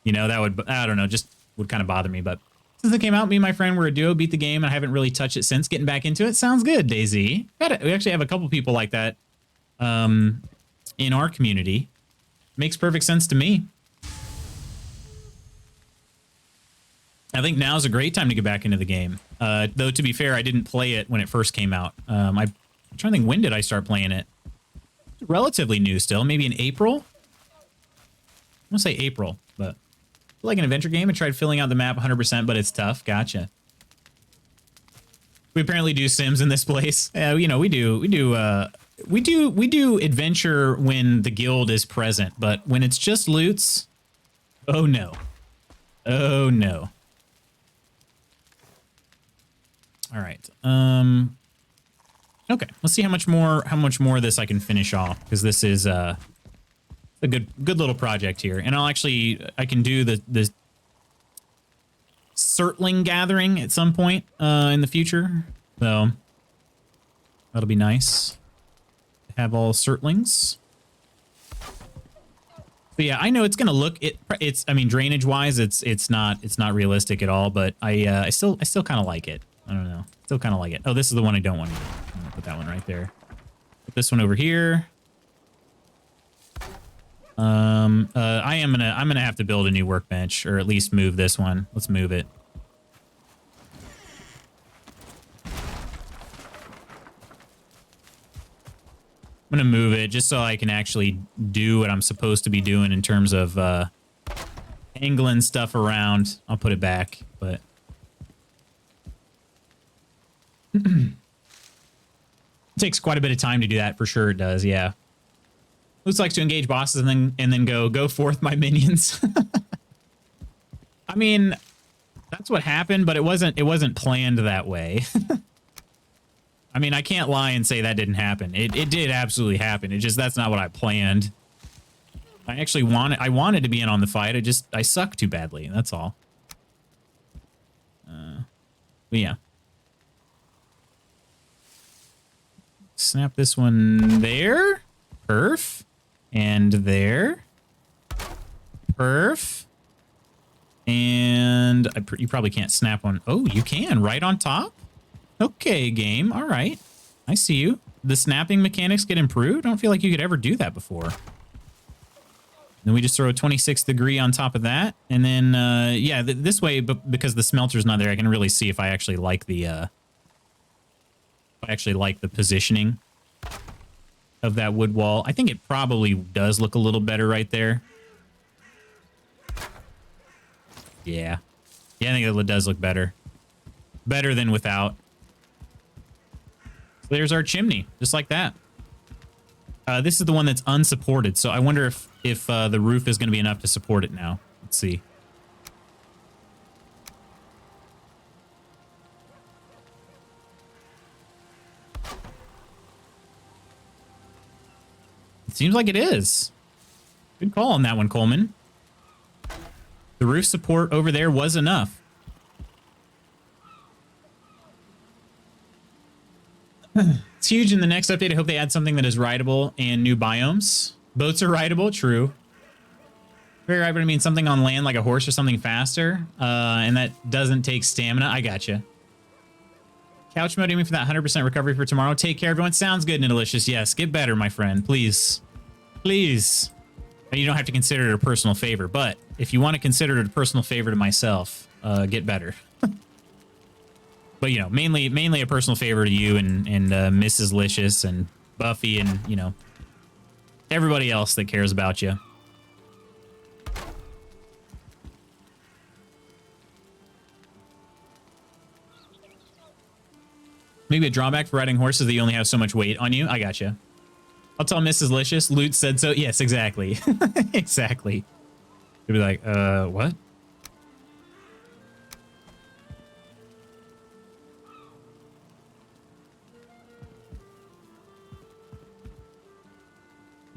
You know, that would, I don't know, just would kind of bother me. But since it came out, me and my friend were a duo, beat the game, and I haven't really touched it since. Getting back into it sounds good, Daisy. We actually have a couple people like that. In our community. Makes perfect sense to me. I think now's a great time to get back into the game. Though, to be fair, I didn't play it when it first came out. I'm trying to think, when did I start playing it? It's relatively new still, maybe in April? I'm gonna say April, but like an adventure game. I tried filling out the map 100%, but it's tough. Gotcha. We apparently do Sims in this place. You know, we do adventure when the guild is present, but when it's just loots, oh no. Oh no. All right. Okay, let's see how much more of this I can finish off, because this is a good little project here. And I can do the Surtling gathering at some point in the future. So that'll be nice. Have all Surtlings. But yeah, I know it's gonna look I mean, drainage wise, it's not realistic at all. But I still kind of like it. I don't know, still kind of like it. Oh, this is the one I don't want to do. I'm gonna put that one right there. Put this one over here. I'm gonna have to build a new workbench, or at least move this one. Let's move it. I'm gonna move it just so I can actually do what I'm supposed to be doing in terms of angling stuff around. I'll put it back, but it takes quite a bit of time to do that for sure. It does, yeah. Looks likes to engage bosses and then go forth, my minions. I mean, that's what happened, but it wasn't planned that way. I mean, I can't lie and say that didn't happen. It did absolutely happen. It just, that's not what I planned. I wanted to be in on the fight. I suck too badly. That's all. But yeah. Snap this one there. Perf. And there. Perf. And you probably can't snap one. Oh, you can, right on top? Okay, game. All right. I see you. The snapping mechanics get improved? I don't feel like you could ever do that before. Then we just throw a 26 degree on top of that. And then, yeah, this way, but because the smelter's not there, I can really see if I actually like the, positioning of that wood wall. I think it probably does look a little better right there. Yeah. Yeah, I think it does look better. Better than without. So there's our chimney, just like that. This is the one that's unsupported, so I wonder if the roof is going to be enough to support it now. Let's see. It seems like it is. Good call on that one, Coleman. The roof support over there was enough. It's huge in the next update. I hope they add something that is rideable and new biomes. Boats are rideable, true. Very right, but I mean something on land like a horse or something faster. And that doesn't take stamina. I gotcha. Couch mode aiming for that 100% recovery for tomorrow. Take care, everyone. Sounds good and delicious. Yes, get better, my friend. Please. Please. You don't have to consider it a personal favor, but if you want to consider it a personal favor to myself, get better. But, you know, mainly a personal favor to you and Mrs. Licious and Buffy and, you know, everybody else that cares about you. Maybe a drawback for riding horses that you only have so much weight on you. I gotcha. I'll tell Mrs. Licious. Lute said so. Yes, exactly. Exactly. You'll be like, what?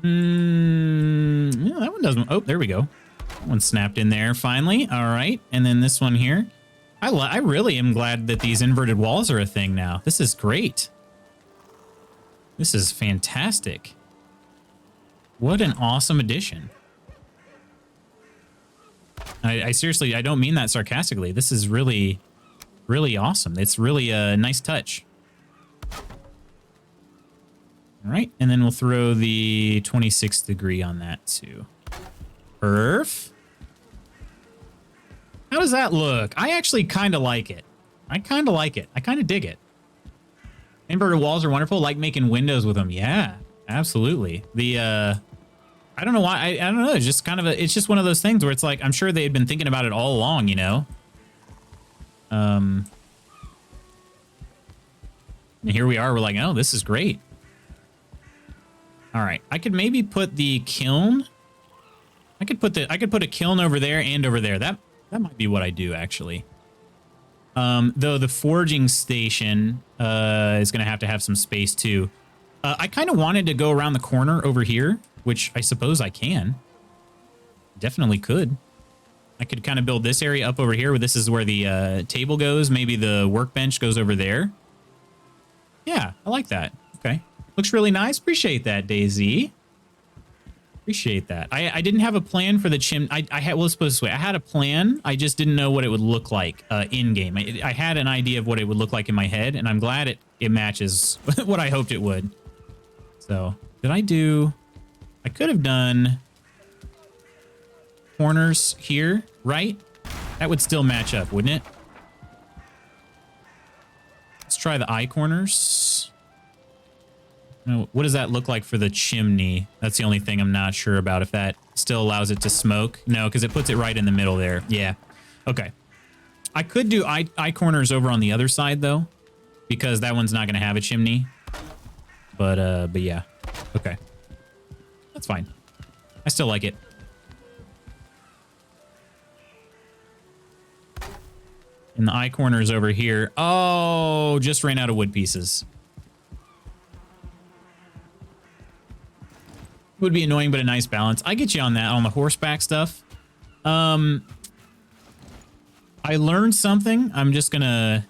Yeah, that one doesn't. Oh, there we go. That one snapped in there finally. All right. And then this one here. I really am glad that these inverted walls are a thing now. This is great. This is fantastic. What an awesome addition. I seriously, I don't mean that sarcastically. This is really, really awesome. It's really a nice touch. All right, and then we'll throw the 26th degree on that too. Perf. How does that look? I actually kind of like it. I kind of like it. I kind of dig it. Inverted walls are wonderful. Like making windows with them. Yeah, absolutely. The I don't know why. I don't know. It's just kind of it's just one of those things where it's like I'm sure they had been thinking about it all along, you know. And here we are. We're like, oh, this is great. All right, I could maybe put the kiln. I could put a kiln over there and over there. That might be what I do actually. Though the forging station is going to have some space too. I kind of wanted to go around the corner over here, which I suppose I can. Definitely could. I could kind of build this area up over here where this is where the table goes. Maybe the workbench goes over there. Yeah, I like that. Okay. Looks really nice. Appreciate that, Daisy. Appreciate that. I didn't have a plan for the chimney. I had, well, let's put it this way. I had a plan. I just didn't know what it would look like in game. I had an idea of what it would look like in my head, and I'm glad it matches what I hoped it would. So, did I do... I could have done corners here, right? That would still match up, wouldn't it? Let's try the eye corners. No, what does that look like for the chimney? That's the only thing I'm not sure about, if that still allows it to smoke. No, because it puts it right in the middle there. Yeah. Okay. I could do eye corners over on the other side, though, because that one's not going to have a chimney. But yeah. Okay. That's fine. I still like it. And the eye corners over here. Oh, just ran out of wood pieces. Would be annoying, but a nice balance. I get you on that, on the horseback stuff. I learned something. I'm just gonna...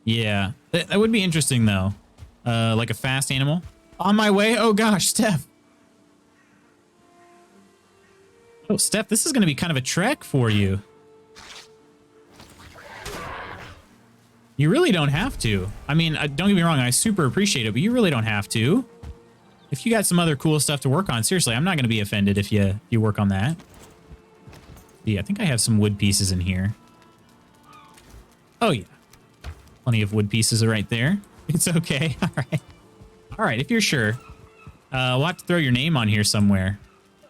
Yeah. That would be interesting, though. Like a fast animal. On my way? Oh, gosh, Steph. Oh, Steph, this is gonna be kind of a trek for you. You really don't have to. I mean, don't get me wrong, I super appreciate it, but you really don't have to. If you got some other cool stuff to work on, seriously, I'm not going to be offended if you work on that. Yeah, I think I have some wood pieces in here. Oh, yeah. Plenty of wood pieces right there. It's okay. All right. All right, if you're sure. We'll have to throw your name on here somewhere.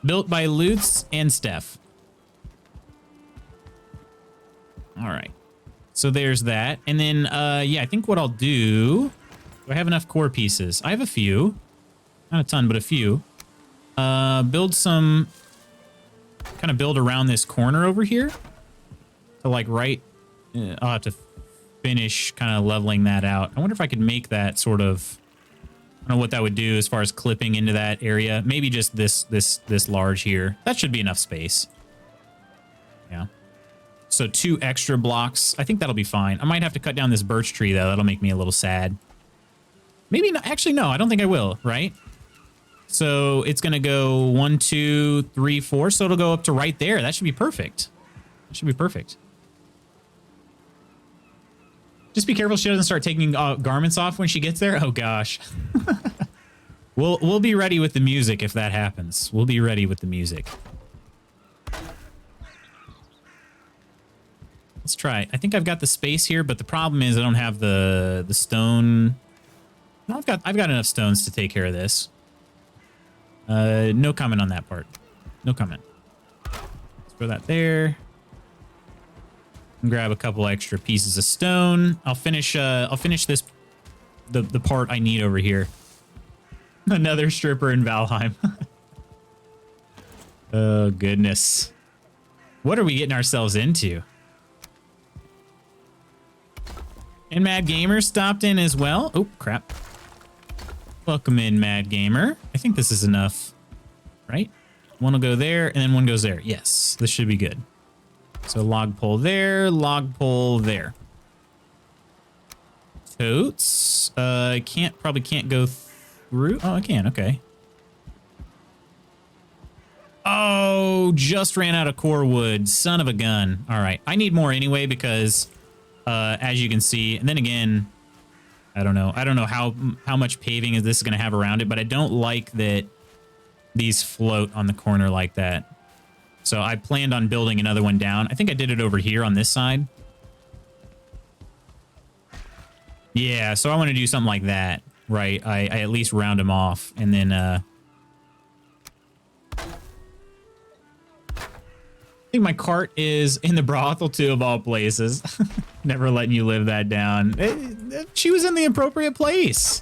Built by Lutz and Steph. All right. So there's that. And then, yeah, I think what I'll do... Do I have enough core pieces? I have a few. Not a ton, but a few. Build some... Kind of build around this corner over here. To, like, right... I'll have to finish kind of leveling that out. I wonder if I could make that sort of... I don't know what that would do as far as clipping into that area. Maybe just this large here. That should be enough space. Yeah. So 2 extra blocks. I think that'll be fine. I might have to cut down this birch tree, though. That'll make me a little sad. Maybe not. Actually, no. I don't think I will, right? So it's going to go 1, 2, 3, 4. So it'll go up to right there. That should be perfect. That should be perfect. Just be careful she doesn't start taking garments off when she gets there. Oh, gosh. We'll be ready with the music if that happens. We'll be ready with the music. try. I think I've got the space here, but the problem is I don't have the stone. No, I've got enough stones to take care of this. No comment on that part. No comment. Let's throw that there. Grab a couple extra pieces of stone. I'll finish this the part I need over here. Another stripper in Valheim. Oh goodness. What are we getting ourselves into? And Mad Gamer stopped in as well. Oh crap. Welcome in, Mad Gamer. I think this is enough, right? One will go there and then one goes there. Yes, this should be good. So log pole there, log pole there. Totes. Probably can't go through. Oh, I can. Okay. Oh, just ran out of core wood. Son of a gun. All right. I need more anyway because, as you can see, and then again, I don't know. I don't know how much paving is this going to have around it, but I don't like that these float on the corner like that. So I planned on building another one down. I think I did it over here on this side. Yeah, so I want to do something like that, right? I at least round them off, and then I think my cart is in the brothel too, of all places. Never letting you live that down. She was in the appropriate place.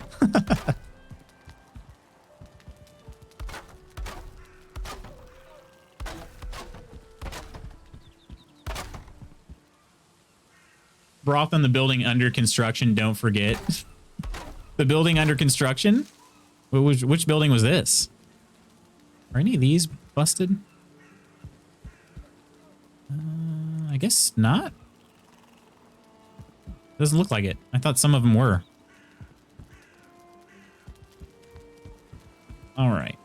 Broth on the building under construction, don't forget. The building under construction? Which building was this? Are any of these busted? I guess not. Doesn't look like it. I thought some of them were. All right.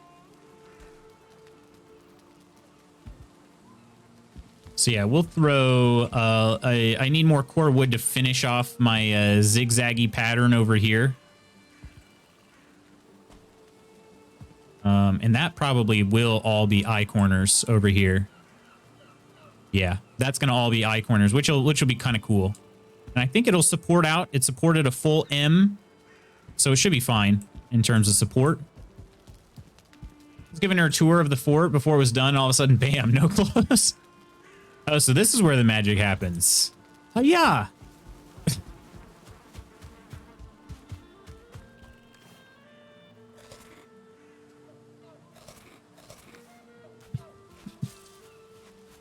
So yeah, we'll throw, I need more core wood to finish off my zigzaggy pattern over here. And that probably will all be eye corners over here. Yeah, that's gonna all be eye corners, which will be kind of cool. And I think it'll support out. It supported a full M, so it should be fine in terms of support. I was giving her a tour of the fort before it was done. All of a sudden, bam, no clothes. Oh, so this is where the magic happens. Oh, yeah.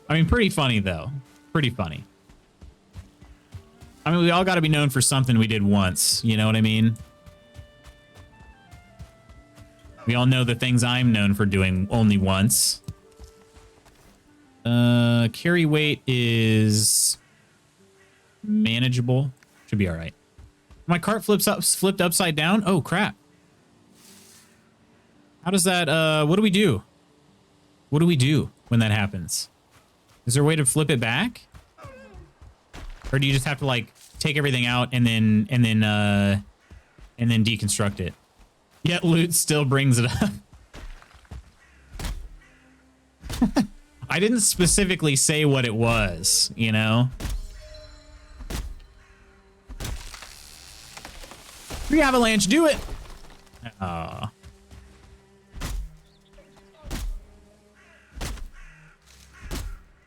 I mean, pretty funny, though. Pretty funny. I mean, we all got to be known for something we did once. You know what I mean? We all know the things I'm known for doing only once. Carry weight is manageable. Should be all right. My cart flipped upside down. Oh, crap. How does that, what do we do? What do we do when that happens? Is there a way to flip it back? Or do you just have to like take everything out and then deconstruct it? Yet loot still brings it up. I didn't specifically say what it was, you know? Re-avalanche, do it! Aw.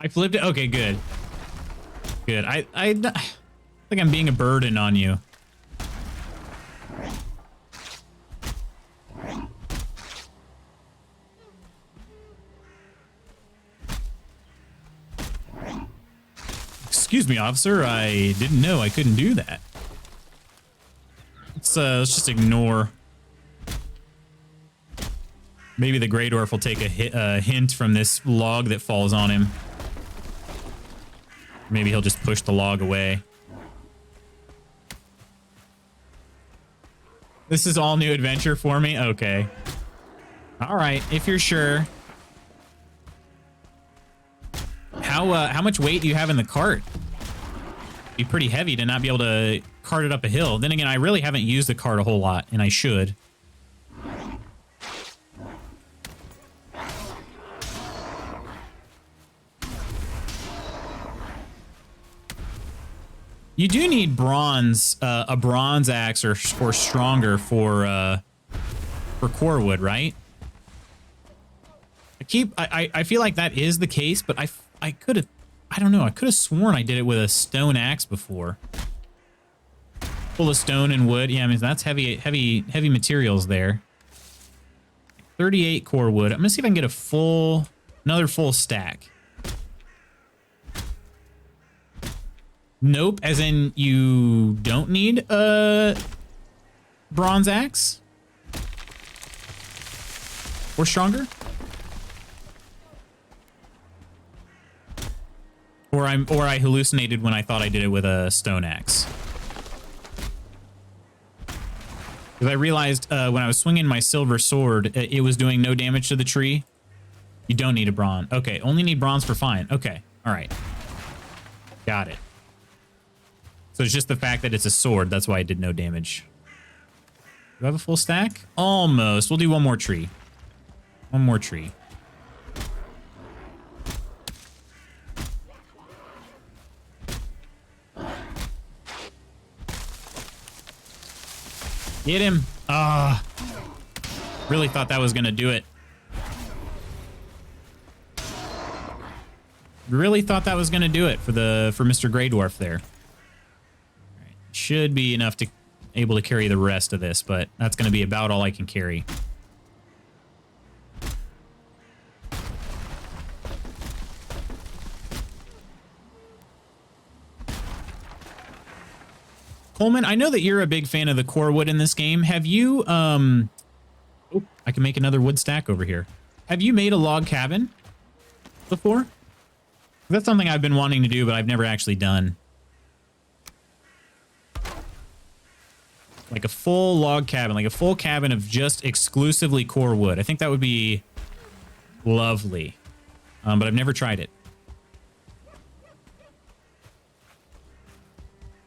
I flipped it? Okay, good. Good. I think I'm being a burden on you. Excuse me, officer. I didn't know I couldn't do that. Let's just ignore. Maybe the Grey Dwarf will take a hint from this log that falls on him. Maybe he'll just push the log away. This is all new adventure for me? Okay. All right, if you're sure. How much weight do you have in the cart? Be pretty heavy to not be able to cart it up a hill. Then again, I really haven't used the cart a whole lot, and I should. You do need bronze, a bronze axe or stronger for core wood, right? I feel like that is the case, but I could have, I don't know, I could have sworn I did it with a stone axe before. Full of stone and wood. Yeah, I mean, that's heavy materials there. 38 core wood. I'm gonna see if I can get another full stack. Nope, as in you don't need a bronze axe? Or stronger? Or I hallucinated when I thought I did it with a stone axe. Because I realized when I was swinging my silver sword, it was doing no damage to the tree. You don't need a bronze. Okay, only need bronze for fine. Okay, all right. Got it. So it's just the fact that it's a sword. That's why it did no damage. Do I have a full stack? Almost. We'll do one more tree. One more tree. Get him. Ah. Really thought that was going to do it. Really thought that was going to do it for Mr. Grey Dwarf there. All right. Should be enough to able to carry the rest of this, but that's going to be about all I can carry. Coleman, I know that you're a big fan of the core wood in this game. Have you, oh, I can make another wood stack over here. Have you made a log cabin before? That's something I've been wanting to do, but I've never actually done. Like a full log cabin, like a full cabin of just exclusively core wood. I think that would be lovely, but I've never tried it.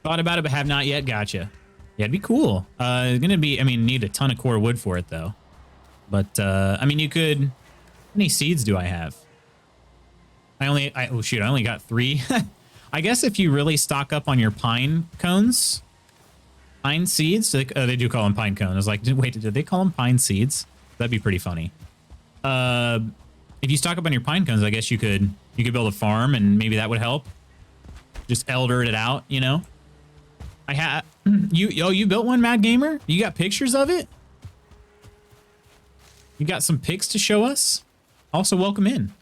Thought about it, but have not yet. Gotcha. Yeah, it'd be cool. It's gonna be, I mean, need a ton of core wood for it though. But I mean, you could. How many seeds do I have? Oh shoot, I only got 3. I guess if you really stock up on your pine cones, pine seeds. They do call them pine cones. I was like, wait, did they call them pine seeds? That'd be pretty funny. If you stock up on your pine cones, I guess you could build a farm and maybe that would help. Just elder it out, you know. You built one, Mad Gamer? You got pictures of it? You got some pics to show us? Also, welcome in.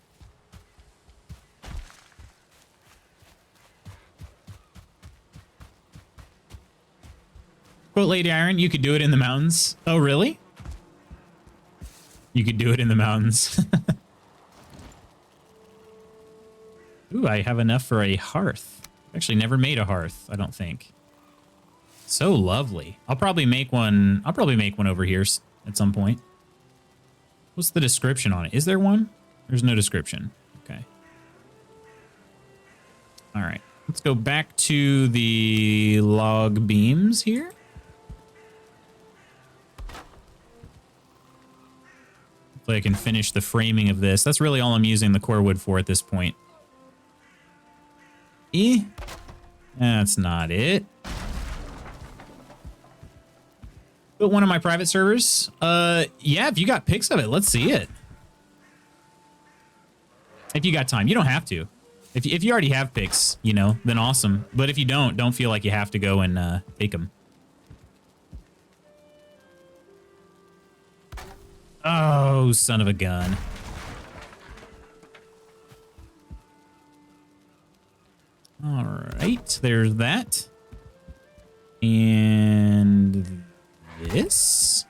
Quote Lady Iron, you could do it in the mountains. Oh, really? You could do it in the mountains. Ooh, I have enough for a hearth. Actually, never made a hearth, I don't think. So lovely. I'll probably make one over here at some point. What's the description on it? Is there one? There's no description. Okay. All right. Let's go back to the log beams here. Hopefully I can finish the framing of this. That's really all I'm using the core wood for at this point. That's not it. Built one of my private servers. Yeah, if you got pics of it, let's see it. If you got time, you don't have to. If you already have pics, you know, then awesome. But if you don't feel like you have to go and take them. Oh, son of a gun. All right, there's that. And this.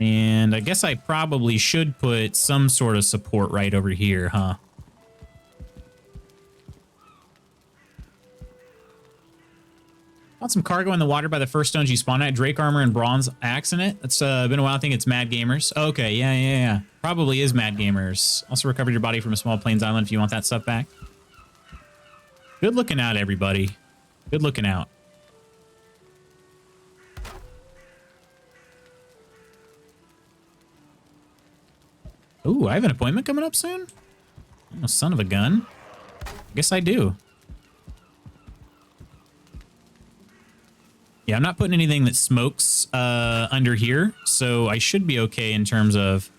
And I guess I probably should put some sort of support right over here, huh? Found some cargo in the water by the first stones you spawned at. Drake armor and bronze axe in it. It's been a while. I think it's Mad Gamers. Okay, yeah. Probably is Mad Gamers. Also recovered your body from a small plains island if you want that stuff back. Good looking out, everybody. Good looking out. Ooh, I have an appointment coming up soon? Oh, son of a gun. I guess I do. Yeah, I'm not putting anything that smokes under here, so I should be okay in terms of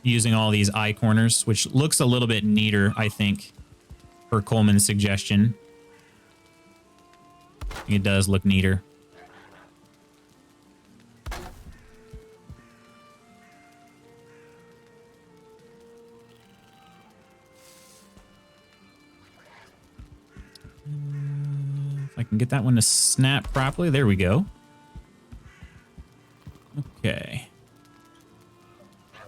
using all these eye corners, which looks a little bit neater, I think, per Coleman's suggestion. It does look neater. If I can get that one to snap properly. There we go. Okay.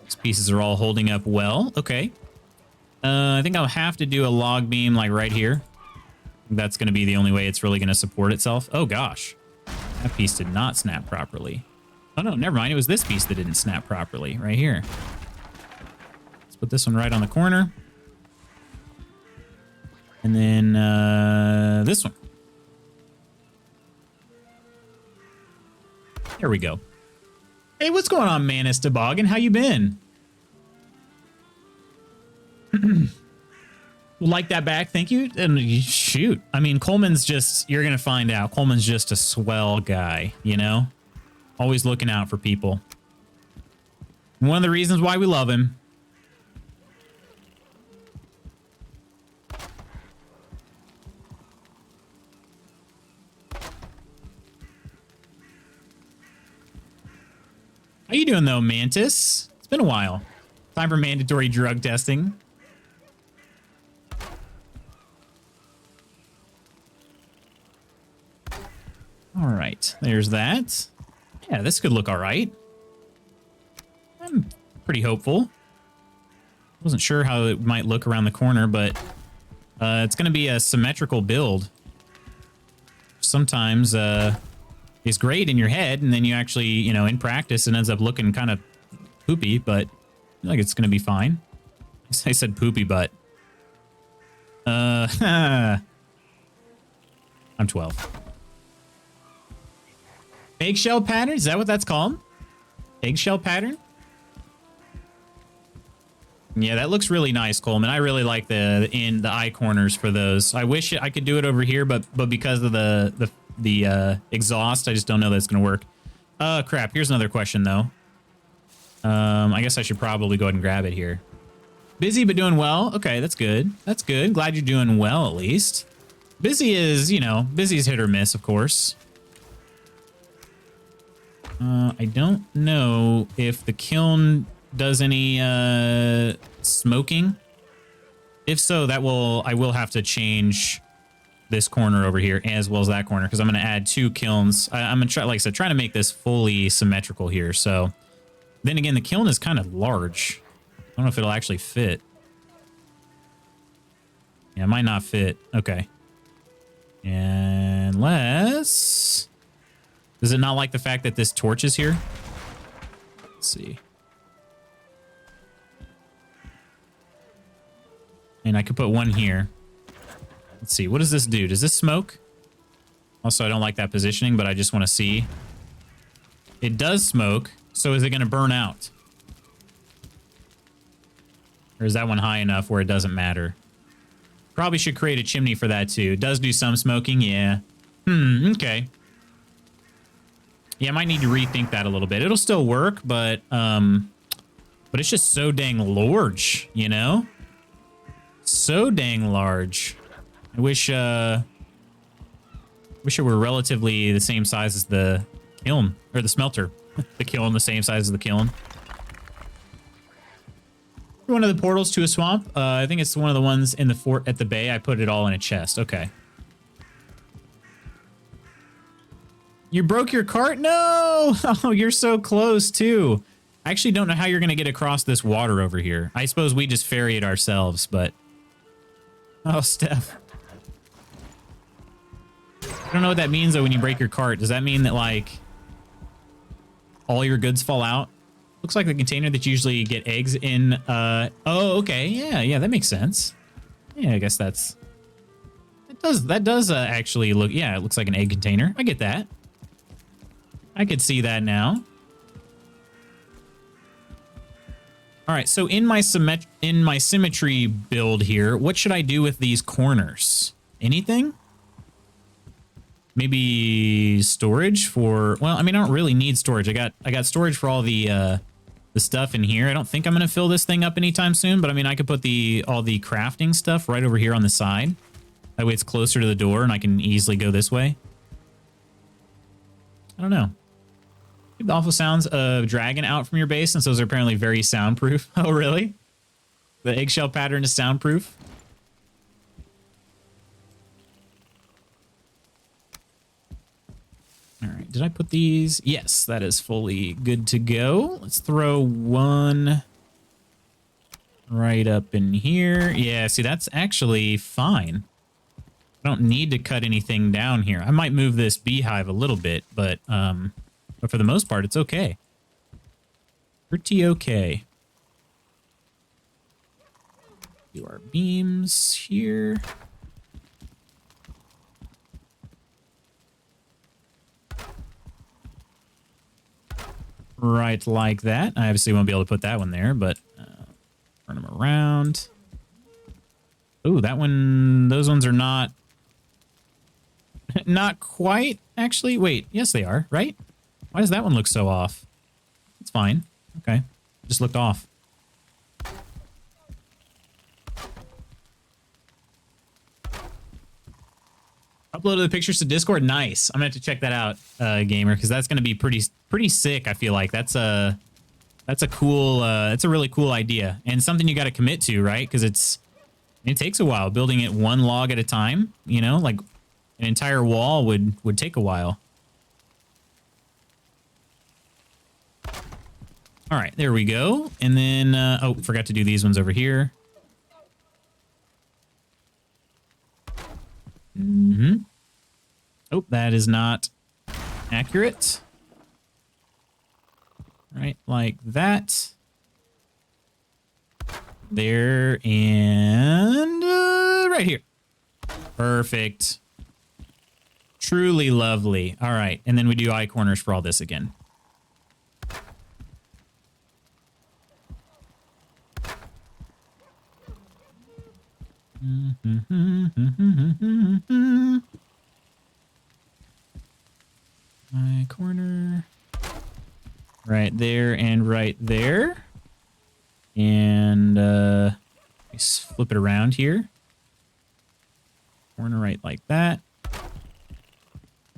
These pieces are all holding up well. Okay. I think I'll have to do a log beam like right here. That's going to be the only way it's really going to support itself. Oh, gosh. That piece did not snap properly. Oh, no, never mind. It was this piece that didn't snap properly right here. Let's put this one right on the corner. And then this one. There we go. Hey, what's going on, Manus Toboggan? How you been? Like that back, thank you. And shoot, I mean, Coleman's just, you're gonna find out, Coleman's just a swell guy, you know? Always looking out for people. One of the reasons why we love him. How you doing, though, Mantis? It's been a while. Time for mandatory drug testing. All right, there's that. Yeah, this could look all right. I'm pretty hopeful. Wasn't sure how it might look around the corner, but it's going to be a symmetrical build. Sometimes it's great in your head, and then you actually, you know, in practice, it ends up looking kind of poopy, but I feel like it's going to be fine. I said poopy, but I'm 12. Eggshell pattern? Is that what that's called? Eggshell pattern? Yeah, that looks really nice, Coleman. I really like the eye corners for those. I wish I could do it over here, but because of the exhaust, I just don't know that it's gonna work. Crap. Here's another question though. I guess I should probably go ahead and grab it here. Busy but doing well. Okay, that's good. That's good. Glad you're doing well at least. Busy is, you know, busy is hit or miss, of course. I don't know if the kiln does any smoking. If so, I will have to change this corner over here as well as that corner, because I'm going to add 2 kilns. I'm going to try, like I said, trying to make this fully symmetrical here. So then again, the kiln is kind of large. I don't know if it'll actually fit. Yeah, it might not fit. Okay. Unless... Does it not like the fact that this torch is here? Let's see. And I could put one here. Let's see. What does this do? Does this smoke? Also, I don't like that positioning, but I just want to see. It does smoke. So is it going to burn out? Or is that one high enough where it doesn't matter? Probably should create a chimney for that too. It does do some smoking, yeah. Okay. Yeah, I might need to rethink that a little bit. It'll still work, but it's just so dang large, you know? So dang large. I wish it were relatively the same size as the kiln, or the smelter. The kiln, the same size as the kiln. One of the portals to a swamp. I think it's one of the ones in the fort at the bay. I put it all in a chest. Okay. You broke your cart? No! Oh, you're so close, too. I actually don't know how you're going to get across this water over here. I suppose we just ferry it ourselves, but... Oh, Steph. I don't know what that means, though, when you break your cart. Does that mean that, like, all your goods fall out? Looks like the container that you usually get eggs in. Oh, okay. Yeah, that makes sense. Yeah, I guess that's... That does actually look... Yeah, it looks like an egg container. I get that. I could see that now. All right, so in my symmetry build here, what should I do with these corners? Anything? maybe storage for, well, I mean, I don't really need storage. I got storage for all the stuff in here. I don't think I'm going to fill this thing up anytime soon, but I mean, I could put all the crafting stuff right over here on the side. That way it's closer to the door and I can easily go this way. I don't know. Keep the awful sounds of dragon out from your base, since those are apparently very soundproof. Oh, really? The eggshell pattern is soundproof? All right, did I put these? Yes, that is fully good to go. Let's throw one right up in here. Yeah, see, that's actually fine. I don't need to cut anything down here. I might move this beehive a little bit, but for the most part, it's okay. Pretty okay. Do our beams here. Right like that. I obviously won't be able to put that one there, but turn them around. Ooh, that one, those ones are not... Not quite, actually. Wait, yes they are, right? Why does that one look so off? It's fine. Okay, just looked off. Uploaded the pictures to Discord. Nice. I'm gonna have to check that out, gamer, because that's gonna be pretty sick. I feel like that's a cool, it's a really cool idea and something you got to commit to, right? Because it takes a while building it one log at a time. You know, like an entire wall would take a while. All right, there we go. And then, oh, forgot to do these ones over here. Mm-hmm. Oh, that is not accurate. Right, like that. There, and right here. Perfect. Truly lovely. All right, and then we do eye corners for all this again. My corner. Right there and right there. And flip it around here. Corner right like that.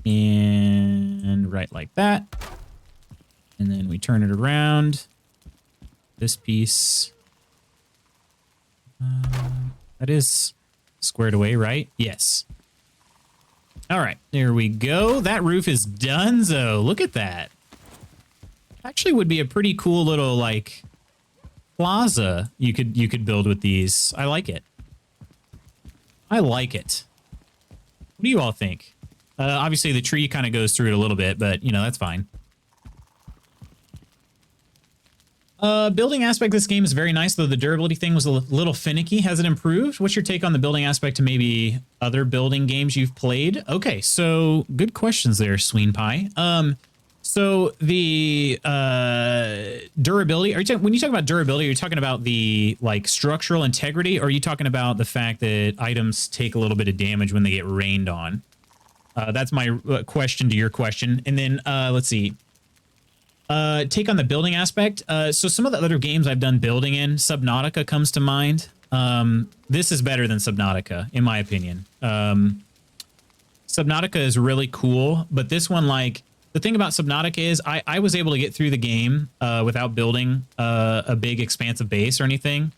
And right like that. And then we turn it around. This piece. That is squared away, right? Yes. All right, there we go. That roof is donezo. Look at that. Actually would be a pretty cool little, like, plaza you could build with these. I like it. I like it. What do you all think? Obviously, the tree kind of goes through it a little bit, but, you know, that's fine. Building aspect of this game is very nice, though the durability thing was a little finicky. Has it improved? What's your take on the building aspect to maybe other building games you've played? Okay, so good questions there, Sween Pie. So the durability, when you talk about durability, are you talking about the like structural integrity, or are you talking about the fact that items take a little bit of damage when they get rained on? That's my question to your question. And then let's see. Take on the building aspect. So some of the other games I've done building in, Subnautica comes to mind. This is better than Subnautica, in my opinion. Subnautica is really cool, but this one, like, the thing about Subnautica is I was able to get through the game without building a big expansive base or anything.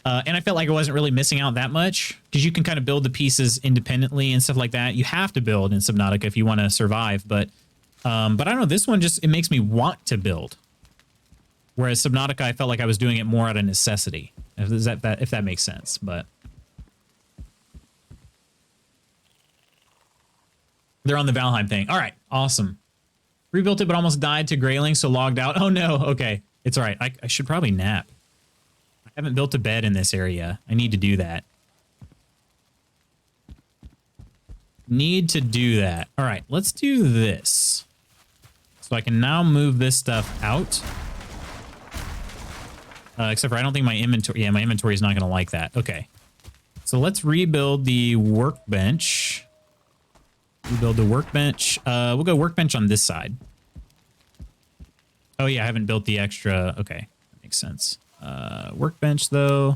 And I felt like I wasn't really missing out that much, because you can kind of build the pieces independently and stuff like that. You have to build in Subnautica if you want to survive, but I don't know, this one just, it makes me want to build. Whereas Subnautica, I felt like I was doing it more out of necessity, if that makes sense. But they're on the Valheim thing. All right, awesome. Rebuilt it, but almost died to grayling, so logged out. Oh no, okay. It's all right. I should probably nap. I haven't built a bed in this area. I need to do that. Need to do that. All right, let's do this. So I can now move this stuff out. Except for I don't think my inventory... Yeah, my inventory is not going to like that. Okay. So let's rebuild the workbench. Rebuild the workbench. We'll go workbench on this side. Oh yeah, I haven't built the extra. Okay, that makes sense. Workbench though.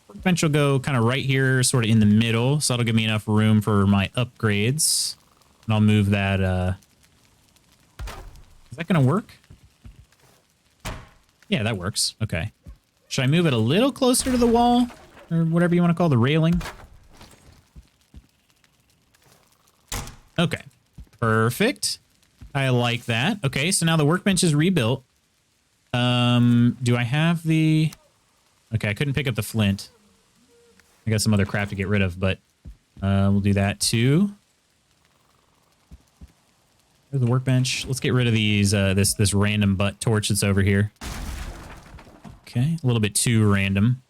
Workbench will go kind of right here, sort of in the middle. So that'll give me enough room for my upgrades. And I'll move that. Is that going to work? Yeah, that works. Okay. Should I move it a little closer to the wall? Or whatever you want to call the railing? Okay. Perfect. I like that. Okay, so now the workbench is rebuilt. Do I have the... Okay, I couldn't pick up the flint. I got some other crap to get rid of, but we'll do that too. There's the workbench. Let's get rid of these, this random butt torch that's over here. Okay, a little bit too random.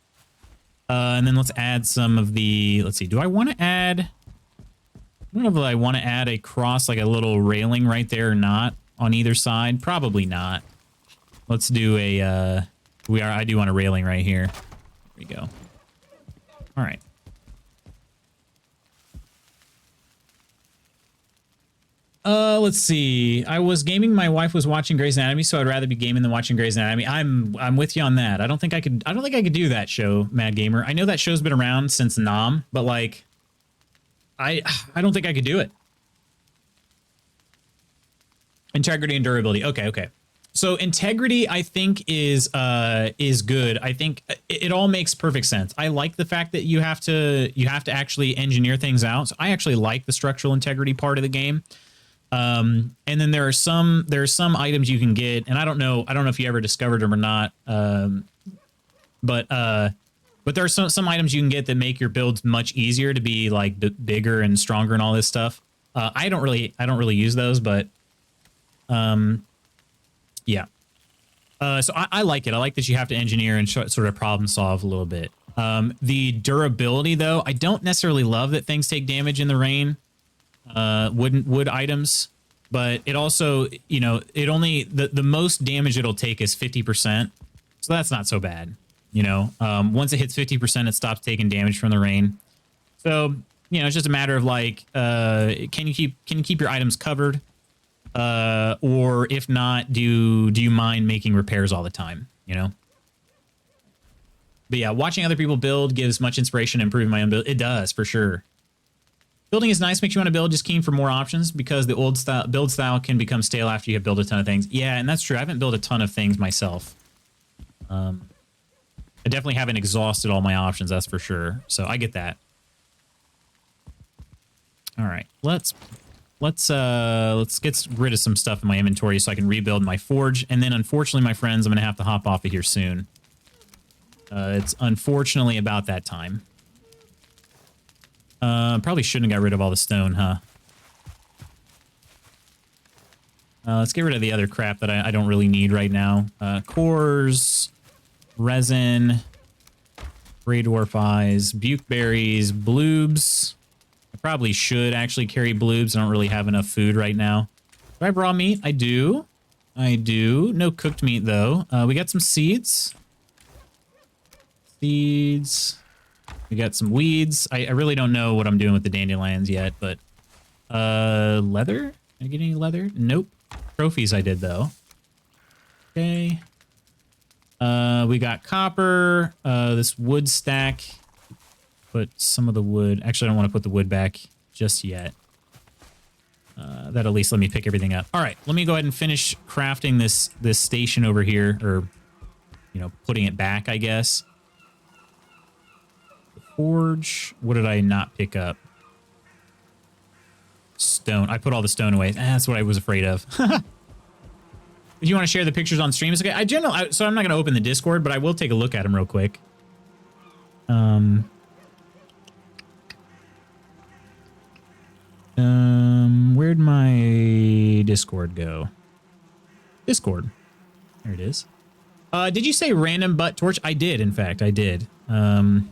And then let's add some of the... Let's see, do I want to add... I don't know if I want to add a cross, like a little railing right there or not on either side. Probably not. Let's do a... I do want a railing right here. There we go. All right. Let's see. I was gaming. My wife was watching Grey's Anatomy, so I'd rather be gaming than watching Grey's Anatomy. I'm with you on that. I don't think I could do that show, Mad Gamer. I know that show's been around since Nam, but like, I don't think I could do it. Integrity and durability. Okay. So integrity, I think, is good. I think it all makes perfect sense. I like the fact that you have to actually engineer things out. So I actually like the structural integrity part of the game. And then there are some items you can get, and I don't know if you ever discovered them or not. But there are some items you can get that make your builds much easier to be like bigger and stronger and all this stuff. I don't really use those, but yeah. So I like it. I like that you have to engineer and sort of problem solve a little bit. The durability, though, I don't necessarily love that things take damage in the rain. Wood items, but it also, you know, it only the most damage it'll take is 50%. So that's not so bad. You know, once it hits 50%, it stops taking damage from the rain. So, you know, it's just a matter of like, can you keep your items covered? Or if not, do you mind making repairs all the time, you know? But yeah, watching other people build gives much inspiration to improving my own build. It does, for sure. Building is nice, makes you want to build, just keen for more options because the old build style can become stale after you have built a ton of things. Yeah, and that's true. I haven't built a ton of things myself. I definitely haven't exhausted all my options, that's for sure. So I get that. All right, let's get rid of some stuff in my inventory so I can rebuild my forge. And then, unfortunately, my friends, I'm going to have to hop off of here soon. It's unfortunately about that time. Probably shouldn't have got rid of all the stone, huh? Let's get rid of the other crap that I don't really need right now. Cores, resin, gray dwarf eyes, bukeberries, bloobs. I probably should actually carry bloobs. I don't really have enough food right now. Do I have raw meat? I do. No cooked meat, though. We got some seeds. We got some weeds. I really don't know what I'm doing with the dandelions yet, but... leather? Did I get any leather? Nope. Trophies I did, though. Okay. We got copper. This wood stack. Put some of the wood... Actually, I don't want to put the wood back just yet. That at least let me pick everything up. All right, let me go ahead and finish crafting this station over here. Or, you know, putting it back, I guess. Forge. What did I not pick up? Stone. I put all the stone away. That's what I was afraid of. If you want to share the pictures on stream, it's okay. So I'm not going to open the Discord, but I will take a look at them real quick. Where'd my Discord go? Discord. There it is. Did you say random butt torch? I did, in fact, I did. You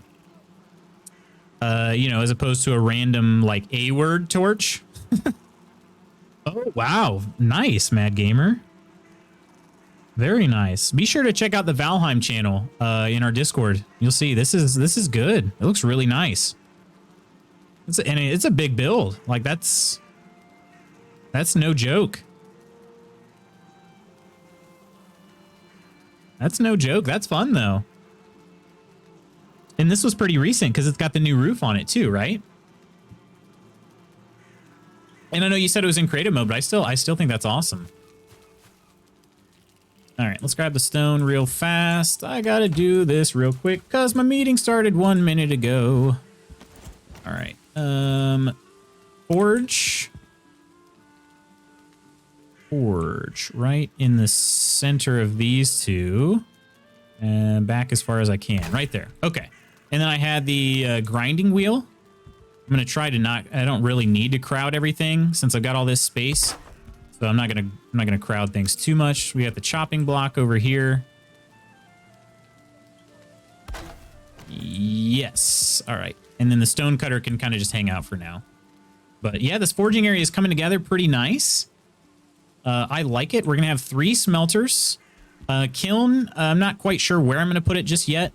know, as opposed to a random, like, A-word torch. Oh, wow. Nice, Mad Gamer. Very nice. Be sure to check out the Valheim channel in our Discord. You'll see this is good. It looks really nice. It's a big build. Like, that's That's no joke. That's no joke. That's fun, though. And this was pretty recent because it's got the new roof on it, too, right? And I know you said it was in creative mode, but I still think that's awesome. All right, let's grab the stone real fast. I got to do this real quick because my meeting started 1 minute ago. All right. Forge. Forge right in the center of these two. And back as far as I can. Right there. Okay. And then I had the grinding wheel. I'm going to try to not... I don't really need to crowd everything since I've got all this space. So I'm not gonna crowd things too much. We got the chopping block over here. Yes. All right. And then the stone cutter can kind of just hang out for now. But yeah, this forging area is coming together pretty nice. I like it. We're gonna have 3 smelters. Kiln, I'm not quite sure where I'm gonna put it just yet.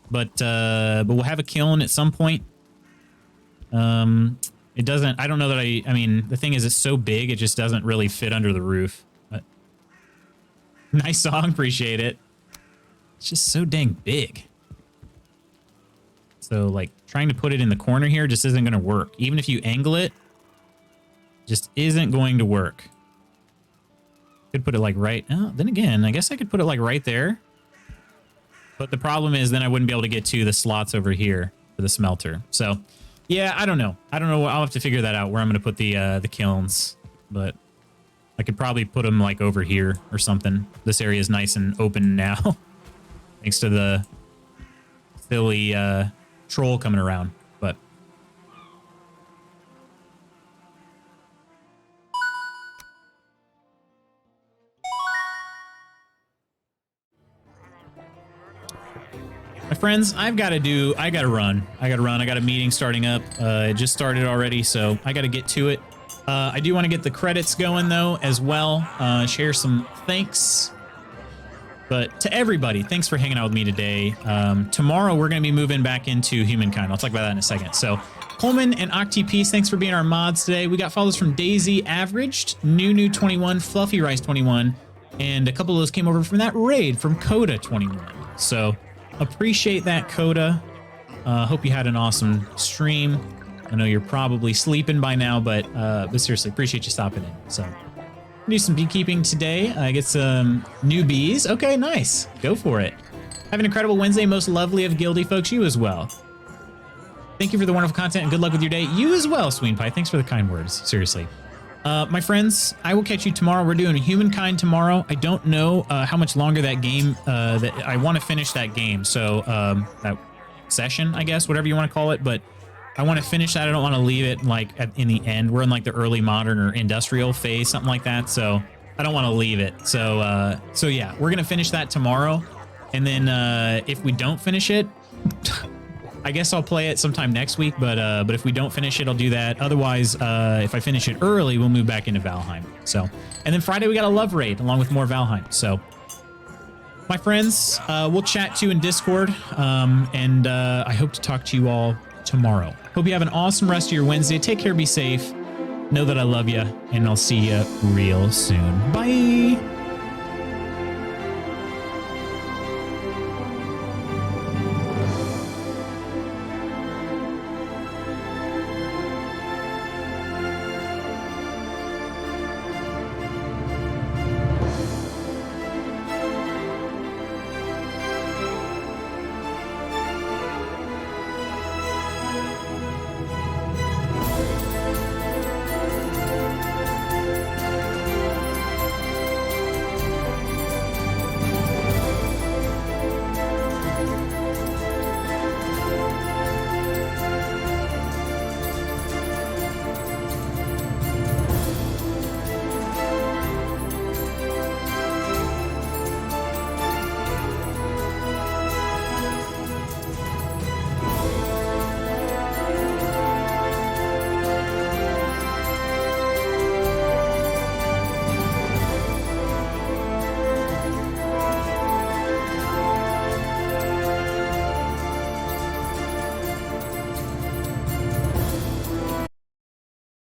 But we'll have a kiln at some point. It doesn't, I don't know that I mean, the thing is it's so big, it just doesn't really fit under the roof. But nice song, appreciate it. It's just so dang big. So, like, trying to put it in the corner here just isn't going to work. Even if you angle it, just isn't going to work. Could put it, like, right... Oh, then again, I guess I could put it, like, right there. But the problem is then I wouldn't be able to get to the slots over here for the smelter. So... yeah, I don't know. I'll have to figure that out where I'm going to put the kilns. But I could probably put them like over here or something. This area is nice and open now. Thanks to the silly troll coming around. But my friends, I gotta run. I got a meeting starting up. It just started already, so I gotta get to it. I do want to get the credits going, though, as well. Share some thanks. But to everybody, thanks for hanging out with me today. Tomorrow, we're going to be moving back into Humankind. I'll talk about that in a second. So, Coleman and OctiPeace, thanks for being our mods today. We got follows from Daisy Averaged, New21, Fluffy Rice 21, and a couple of those came over from that raid from Coda 21. So... appreciate that, Coda. Hope you had an awesome stream. I know you're probably sleeping by now, but seriously, appreciate you stopping in. So, do some beekeeping today. I get some new bees. Okay, nice. Go for it. Have an incredible Wednesday. Most lovely of Guildy folks. You as well. Thank you for the wonderful content and good luck with your day. You as well, Sween Pie. Thanks for the kind words. Seriously. My friends, I will catch you tomorrow. We're doing Humankind tomorrow. I don't know how much longer that game, that I want to finish that game. So that session, I guess, whatever you want to call it. But I want to finish that. I don't want to leave it like in the end. We're in like the early modern or industrial phase, something like that. So I don't want to leave it. So yeah, we're going to finish that tomorrow. And then if we don't finish it, I guess I'll play it sometime next week, but if we don't finish it, I'll do that. Otherwise, if I finish it early, we'll move back into Valheim. So, and then Friday we got a love raid along with more Valheim. So, my friends, we'll chat to you in Discord, and I hope to talk to you all tomorrow. Hope you have an awesome rest of your Wednesday. Take care, be safe. Know that I love you, and I'll see you real soon. Bye.